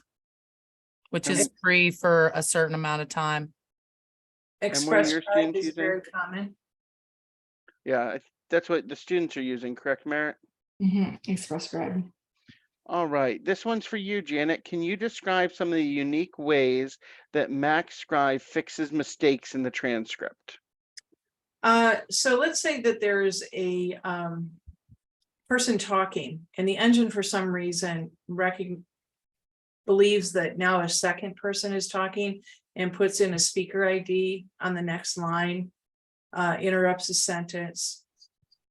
which is free for a certain amount of time. Express your Scribe students is using? very common. Yeah, that's what the students are using, correct, Merritt? Express Scribe. All right, this one's for you, Janet. Can you describe some of the unique ways that Mac Scribe fixes mistakes in the transcript? So let's say that there's a person talking, and the engine for some reason believes that now a second person is talking and puts in a speaker ID on the next line, interrupts a sentence.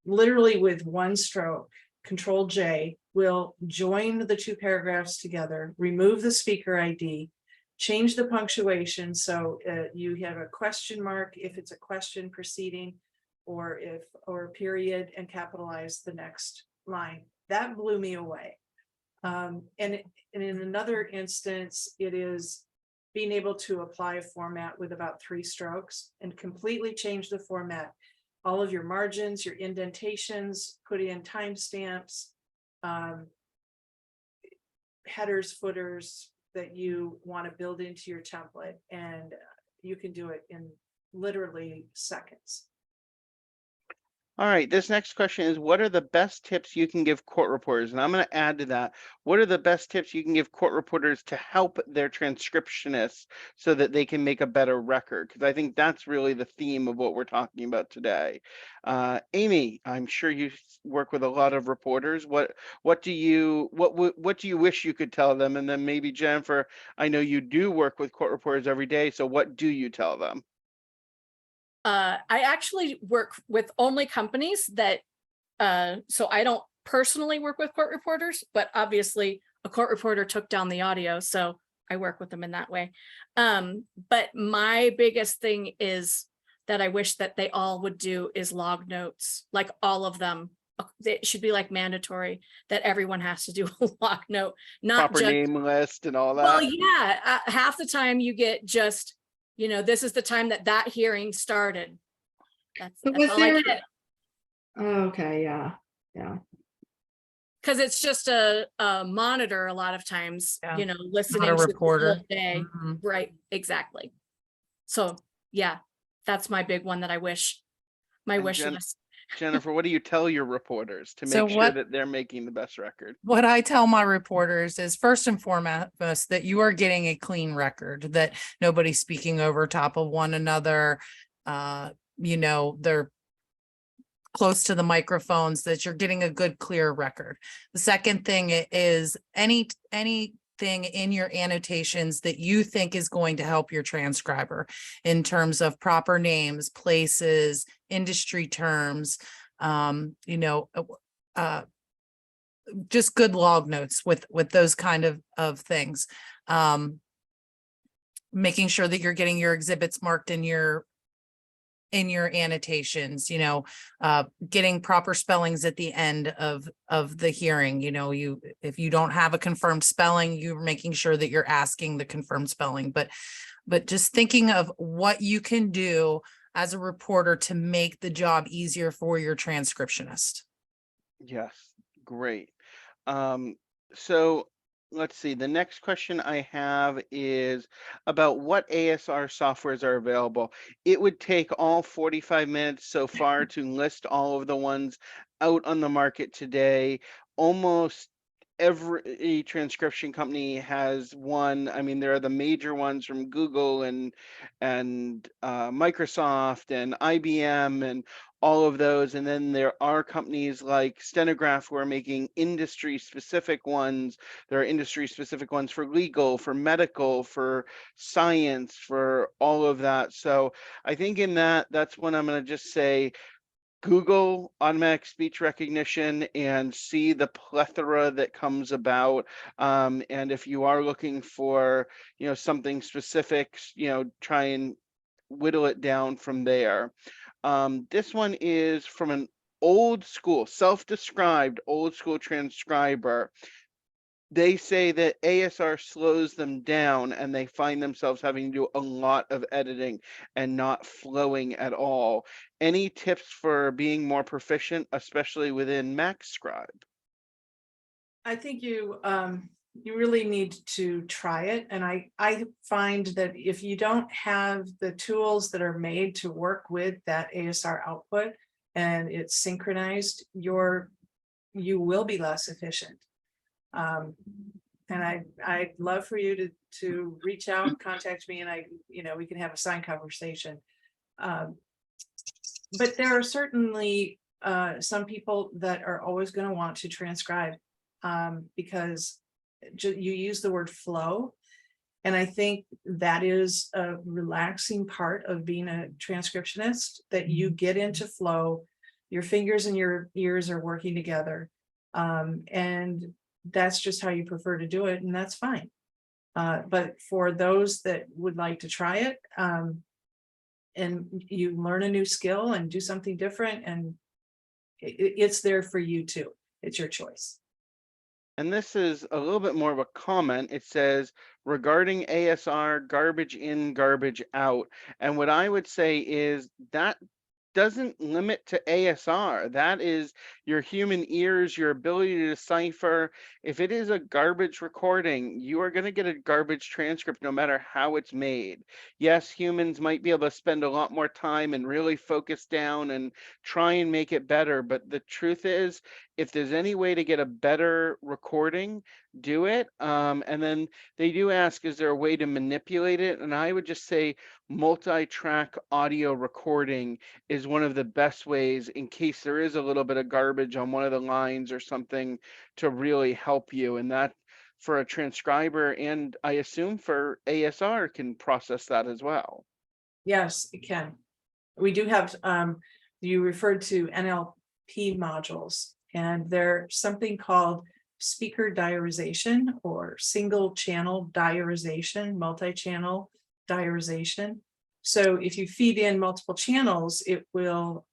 Literally with one stroke, Control J will join the two paragraphs together, remove the speaker ID, change the punctuation. So you have a question mark if it's a question preceding, or period, and capitalize the next line. That blew me away. And in another instance, it is being able to apply a format with about 3 strokes and completely change the format. All of your margins, your indentations, put in timestamps, headers, footers that you want to build into your template, and you can do it in literally seconds. All right, this next question is, what are the best tips you can give court reporters? And I'm going to add to that, what are the best tips you can give court reporters to help their transcriptionists so that they can make a better record? Because I think that's really the theme of what we're talking about today. Amy, I'm sure you work with a lot of reporters. What do you wish you could tell them? And then maybe Jennifer, I know you do work with court reporters every day, so what do you tell them? I actually work with only companies that, so I don't personally work with court reporters, but obviously a court reporter took down the audio, so I work with them in that way. But my biggest thing is that I wish that they all would do is log notes, like all of them. It should be like mandatory that everyone has to do a log note, not Proper just, name list and all well, that. yeah, half the time you get just, this is the time that that hearing started. That's But was all I there? get. Oh, okay, yeah, yeah. Because it's just a monitor a lot of times, Yeah, listening a to the reporter. whole day. Mhm. Right, exactly. So, yeah, that's my big one that I wish, my And wish list. Jennifer, what do you tell your reporters to So make sure what- that they're making the best record? What I tell my reporters is first and foremost that you are getting a clean record, that nobody's speaking over top of one another. They're close to the microphones, that you're getting a good, clear record. The second thing is anything in your annotations that you think is going to help your transcriber in terms of proper names, places, industry terms, just good log notes with those kind of things. Making sure that you're getting your exhibits marked in your annotations, getting proper spellings at the end of the hearing. If you don't have a confirmed spelling, you're making sure that you're asking the confirmed spelling, but just thinking of what you can do as a reporter to make the job easier for your transcriptionist. Yes, great. So let's see. The next question I have is about what ASR softwares are available. It would take all 45 minutes so far to list all of the ones out on the market today. Almost every transcription company has one. I mean, there are the major ones from Google and Microsoft and IBM and all of those. And then there are companies like Stenograph who are making industry specific ones. There are industry specific ones for legal, for medical, for science, for all of that. So I think in that's when I'm going to just say Google automatic speech recognition and see the plethora that comes about. And if you are looking for, something specific, try and whittle it down from there. This one is from an old school, self-described old school transcriber. They say that ASR slows them down and they find themselves having to do a lot of editing and not flowing at all. Any tips for being more proficient, especially within MaxScribe? I think you really need to try it. And I find that if you don't have the tools that are made to work with that ASR output and it's synchronized, you will be less efficient. And I'd love for you to reach out, contact me, and we can have a signed conversation. But there are certainly some people that are always going to want to transcribe because you use the word flow. And I think that is a relaxing part of being a transcriptionist, that you get into flow, your fingers and your ears are working together. And that's just how you prefer to do it, and that's fine. But for those that would like to try it, and you learn a new skill and do something different, and it's there for you too. It's your choice. And this is a little bit more of a comment. It says, regarding ASR, garbage in, garbage out. And what I would say is that doesn't limit to ASR. That is your human ears, your ability to decipher. If it is a garbage recording, you are going to get a garbage transcript no matter how it's made. Yes, humans might be able to spend a lot more time and really focus down and try and make it better. But the truth is, if there's any way to get a better recording, do it. And then they do ask, is there a way to manipulate it? And I would just say multi-track audio recording is one of the best ways in case there is a little bit of garbage on one of the lines or something to really help you. And that for a transcriber, and I assume for ASR, can process that as well. Yes, it can. we do have, you referred to NLP modules, and there's something called speaker diarization or single channel diarization, multi-channel diarization. So if you feed in multiple channels, it will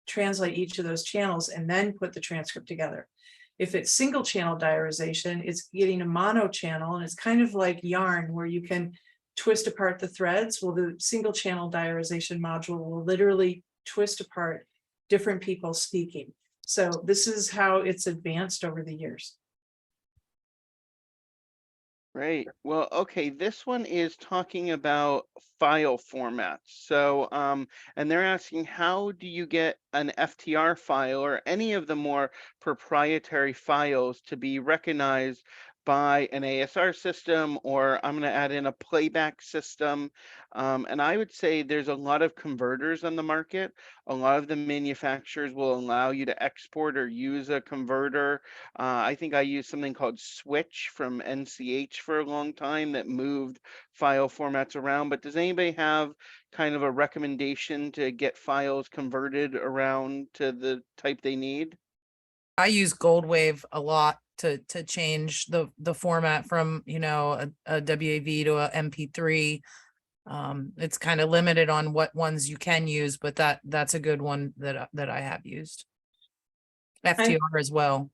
translate each of those channels and then put the transcript together. If it's single channel diarization, it's getting a mono channel, and it's kind of like yarn where you can twist apart the threads. Well, the single channel diarization module will literally twist apart different people speaking. So this is how it's advanced over the years. Right. Well, okay, this one is talking about file formats. So, and they're asking, how do you get an FTR file or any of the more proprietary files to be recognized by an ASR system, or I'm going to add in a playback system? And I would say there's a lot of converters on the market. A lot of the manufacturers will allow you to export or use a converter. I think I used something called Switch from NCH for a long time that moved file formats around. But does anybody have kind of a recommendation to get files converted around to the type they need? I use Goldwave a lot to change the format from, you know, a WAV to a MP3. It's kind of limited on what ones you can use, but that's a good one that I have used. FTR as well.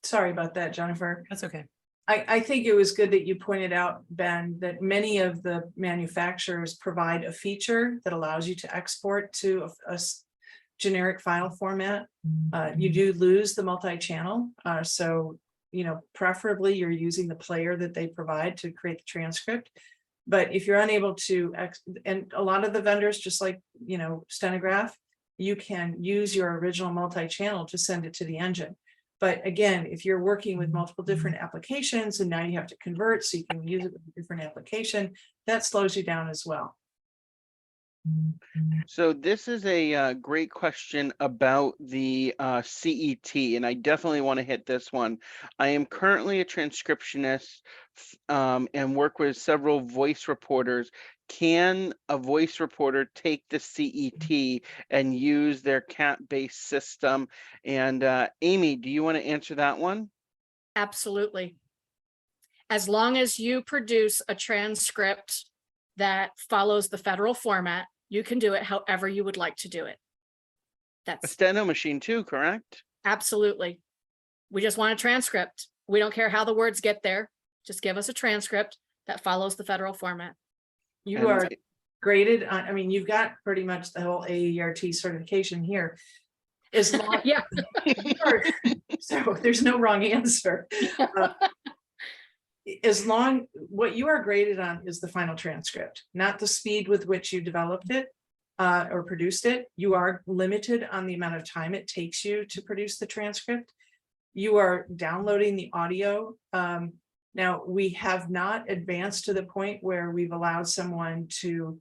Sorry about that, Jennifer. That's okay. I think it was good that you pointed out, Ben, that many of the manufacturers provide a feature that allows you to export to a generic file format. You do lose the multi-channel. So, you know, preferably you're using the player that they provide to create the transcript. But if you're unable to, and a lot of the vendors, just like, you know, Stenograph, you can use your original multi-channel to send it to the engine. But again, if you're working with multiple different applications and now you have to convert so you can use it with a different application, that slows you down as well. So this is a great question about the CET, and I definitely want to hit this one. I am currently a transcriptionist and work with several voice reporters. Can a voice reporter take the CET and use their CAT-based system? And Amy, do you want to answer that one? Absolutely. As long as you produce a transcript that follows the federal format, you can do it however you would like to do it. A That's steno machine too, correct? absolutely. We just want a transcript. We don't care how the words get there. Just give us a transcript that follows the federal format. You And are graded on, I mean, you've got pretty much the whole AERT certification here. As long, Yeah. so there's no wrong answer. As long, what you are graded on is the final transcript, not the speed with which you developed it or produced it. You are limited on the amount of time it takes you to produce the transcript. You are downloading the audio. Now, we have not advanced to the point where we've allowed someone to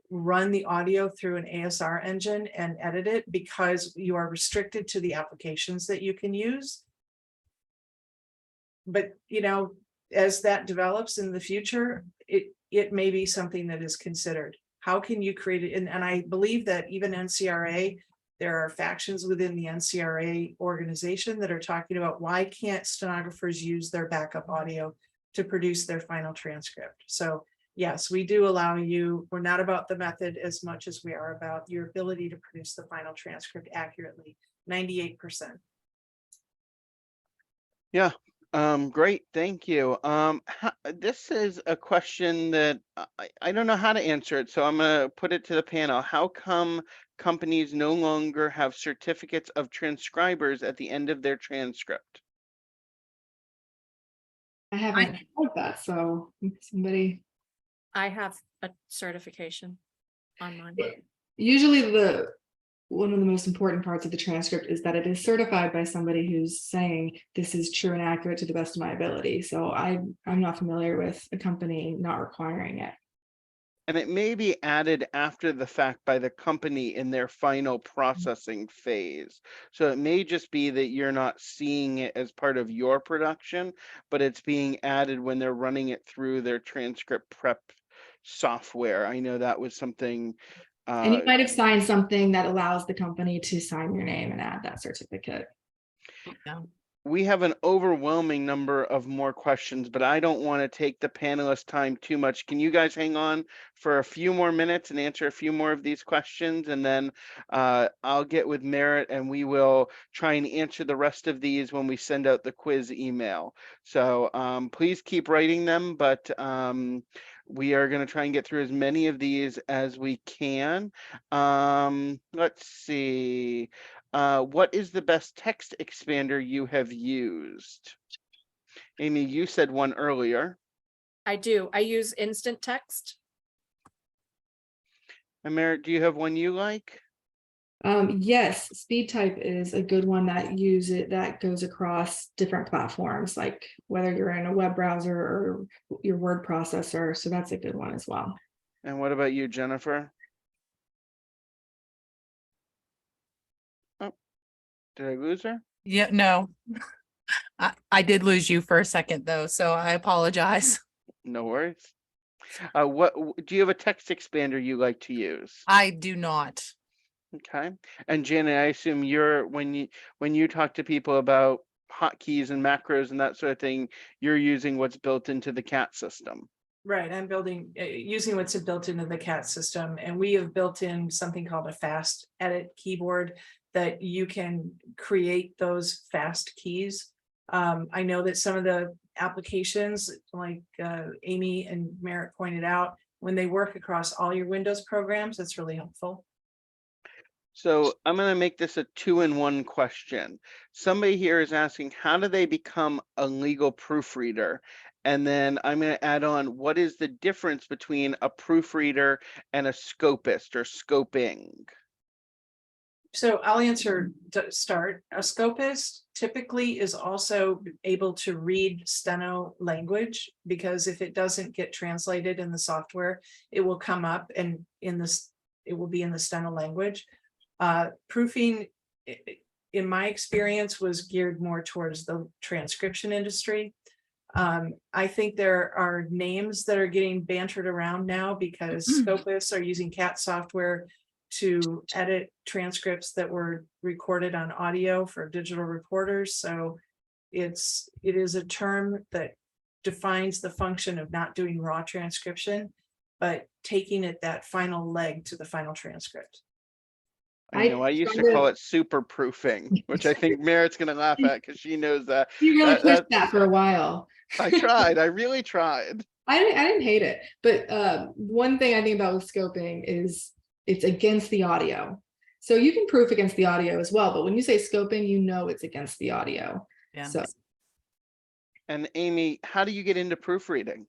run the audio through an ASR engine and edit it, because you are restricted to the applications that you can use. But, you know, as that develops in the future, it may be something that is considered. How can you create it? And I believe that even NCRA, there are factions within the NCRA organization that are talking about why can't stenographers use their backup audio to produce their final transcript. So yes, we do allow you, we're not about the method as much as we are about your ability to produce the final transcript accurately, 98%. Yeah, great, thank you. This is a question that I don't know how to answer it, so I'm gonna put it to the panel. How come companies no longer have certificates of transcribers at the end of their transcript? I haven't heard that, so somebody. I have a certification on mine. Usually one of the most important parts of the transcript is that it is certified by somebody who's saying this is true and accurate to the best of my ability. So I'm not familiar with a company not requiring it. And it may be added after the fact by the company in their final processing phase. So it may just be that you're not seeing it as part of your production, but it's being added when they're running it through their transcript prep software. I know that was something And you might have signed something that allows the company to sign your name and add that certificate. Yeah. We have an overwhelming number of more questions, but I don't want to take the panelists' time too much. Can you guys hang on for a few more minutes and answer a few more of these questions? And then I'll get with Merritt and we will try and answer the rest of these when we send out the quiz email. So please keep writing them, but we are going to try and get through as many of these as we can. Let's see. What is the best text expander you have used? Amy, you said one earlier. I do. I use instant text. And Merritt, do you have one you like? Yes, SpeedType is a good one that goes across different platforms, like whether you're in a web browser or your word processor. So that's a good one as well. And what about you, Jennifer? Oh, did I lose her? Yeah, no. I did lose you for a second though, so I apologize. No worries. What do you have a text expander you like to use? I do not. Okay. And Janet, I assume you're when you talk to people about hotkeys and macros and that sort of thing, you're using what's built into the CAT system. Right, I'm using what's built into the CAT system, and we have built in something called a fast edit keyboard that you can create those fast keys. I know that some of the applications, like Amy and Merritt pointed out, when they work across all your Windows programs, that's really helpful. So I'm going to make this a 2-in-1 question. Somebody here is asking, how do they become a legal proofreader? And then I'm going to add on, what is the difference between a proofreader and a scopist or scoping? So I'll answer to start. A scopist typically is also able to read steno language, because if it doesn't get translated in the software, it will come up and it will be in the steno language. Proofing, in my experience, was geared more towards the transcription industry. I think there are names that are getting bantered around now because scopists are using CAT software to edit transcripts that were recorded on audio for digital reporters. So it is a term that defines the function of not doing raw transcription, but taking it that final leg to the final transcript. I know I used to call it super proofing, which I think Merritt's going to laugh at because she knows that. You really pushed that for a while. I tried. I really tried. I didn't hate it, but one thing I think about with scoping is it's against the audio. So you can proof against the audio as well, but when you say scoping, you know it's against the audio. Yeah. So. And Amy, how do you get into proofreading?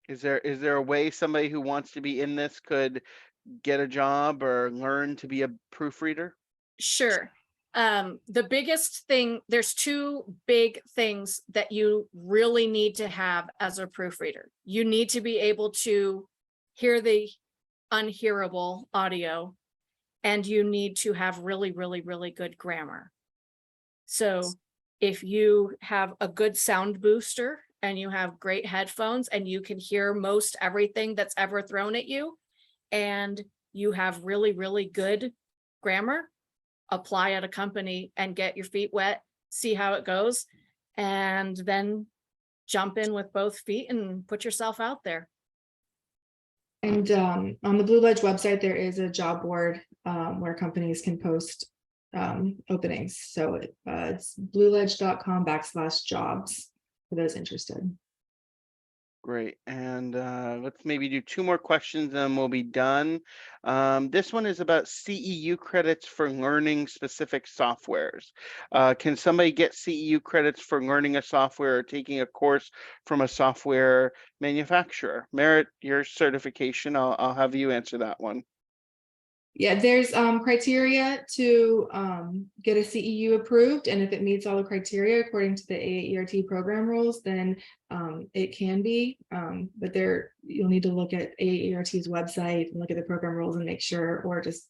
Is there a way somebody who wants to be in this could get a job or learn to be a proofreader? Sure. The biggest thing, there's two big things that you really need to have as a proofreader. You need to be able to hear the unhearable audio, and you need to have really, really, really good grammar. So if you have a good sound booster and you have great headphones and you can hear most everything that's ever thrown at you, and you have really, really good grammar, apply at a company and get your feet wet, see how it goes, and then jump in with both feet and put yourself out there. And on the BlueLedge website, there is a job board where companies can post openings. So it's blueledge.com/jobs for those interested. Great. And let's maybe do 2 more questions and we'll be done. This one is about CEU credits for learning specific softwares. Can somebody get CEU credits for learning a software or taking a course from a software manufacturer? Merritt, your certification, I'll have you answer that one. Yeah, there's criteria to get a CEU approved, and if it meets all the criteria according to the AAERT program rules, then it can be. But you'll need to look at AAERT's website and look at the program rules and make sure, or just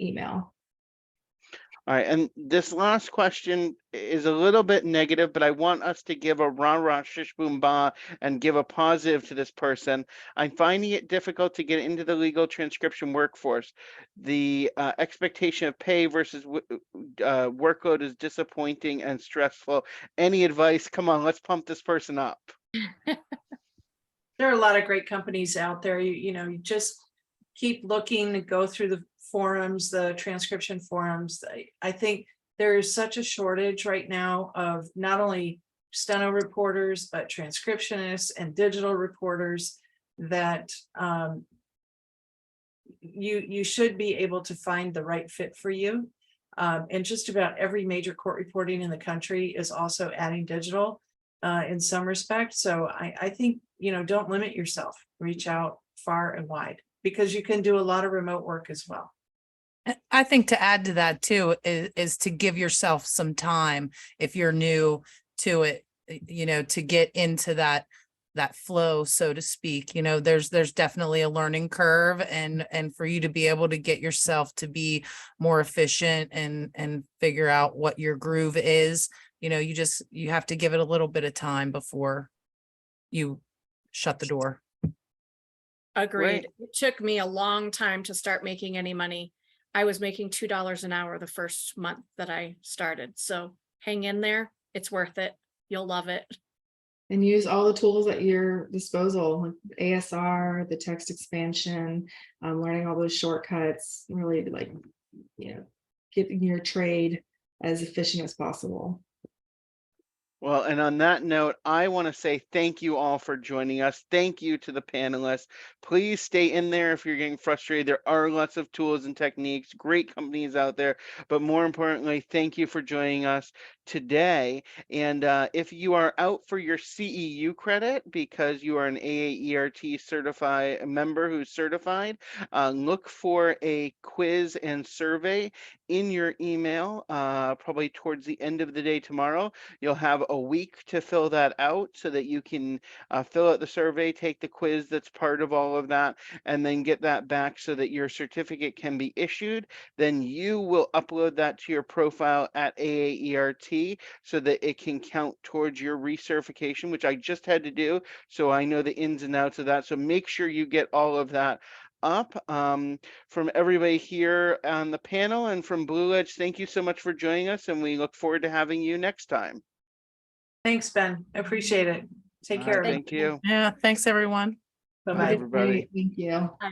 email. All right, and this last question is a little bit negative, but I want us to give a rah rah shish boom ba and give a positive to this person. I'm finding it difficult to get into the legal transcription workforce. The expectation of pay versus workload is disappointing and stressful. Any advice? Come on, let's pump this person up. There are a lot of great companies out there. You just keep looking, go through the forums, the transcription forums. I think there is such a shortage right now of not only steno reporters, but transcriptionists and digital reporters that you should be able to find the right fit for you. And just about every major court reporting in the country is also adding digital in some respect. So I think, don't limit yourself, reach out far and wide, because you can do a lot of remote work as well. I think to add to that too is to give yourself some time if you're new to it, to get into that flow, so to speak. There's definitely a learning curve, and for you to be able to get yourself to be more efficient and figure out what your groove is, you have to give it a little bit of time before you shut the door. Agreed. It took me a long time to start making any money. I was making $2 an hour the first month that I started. So hang in there. It's worth it. You'll love it. And use all the tools at your disposal, like ASR, the text expansion, learning all those shortcuts, really getting your trade as efficient as possible. Well, and on that note, I want to say thank you all for joining us. Thank you to the panelists. Please stay in there if you're getting frustrated. There are lots of tools and techniques, great companies out there, but more importantly, thank you for joining us today. And if you are out for your CEU credit because you are an AAERT certified member who's certified, look for a quiz and survey in your email, probably towards the end of the day tomorrow. You'll have a week to fill that out so that you can fill out the survey, take the quiz that's part of all of that, and then get that back so that your certificate can be issued. Then you will upload that to your profile at AAERT so that it can count towards your recertification, which I just had to do. So I know the ins and outs of that. So make sure you get all of that up. From everybody here on the panel and from BlueLedge, thank you so much for joining us, and we look forward to having you next time. Thanks, Ben. I appreciate it. Take care. Thank you. Yeah, thanks everyone. Bye-bye. Bye, everybody. Thank you. Bye.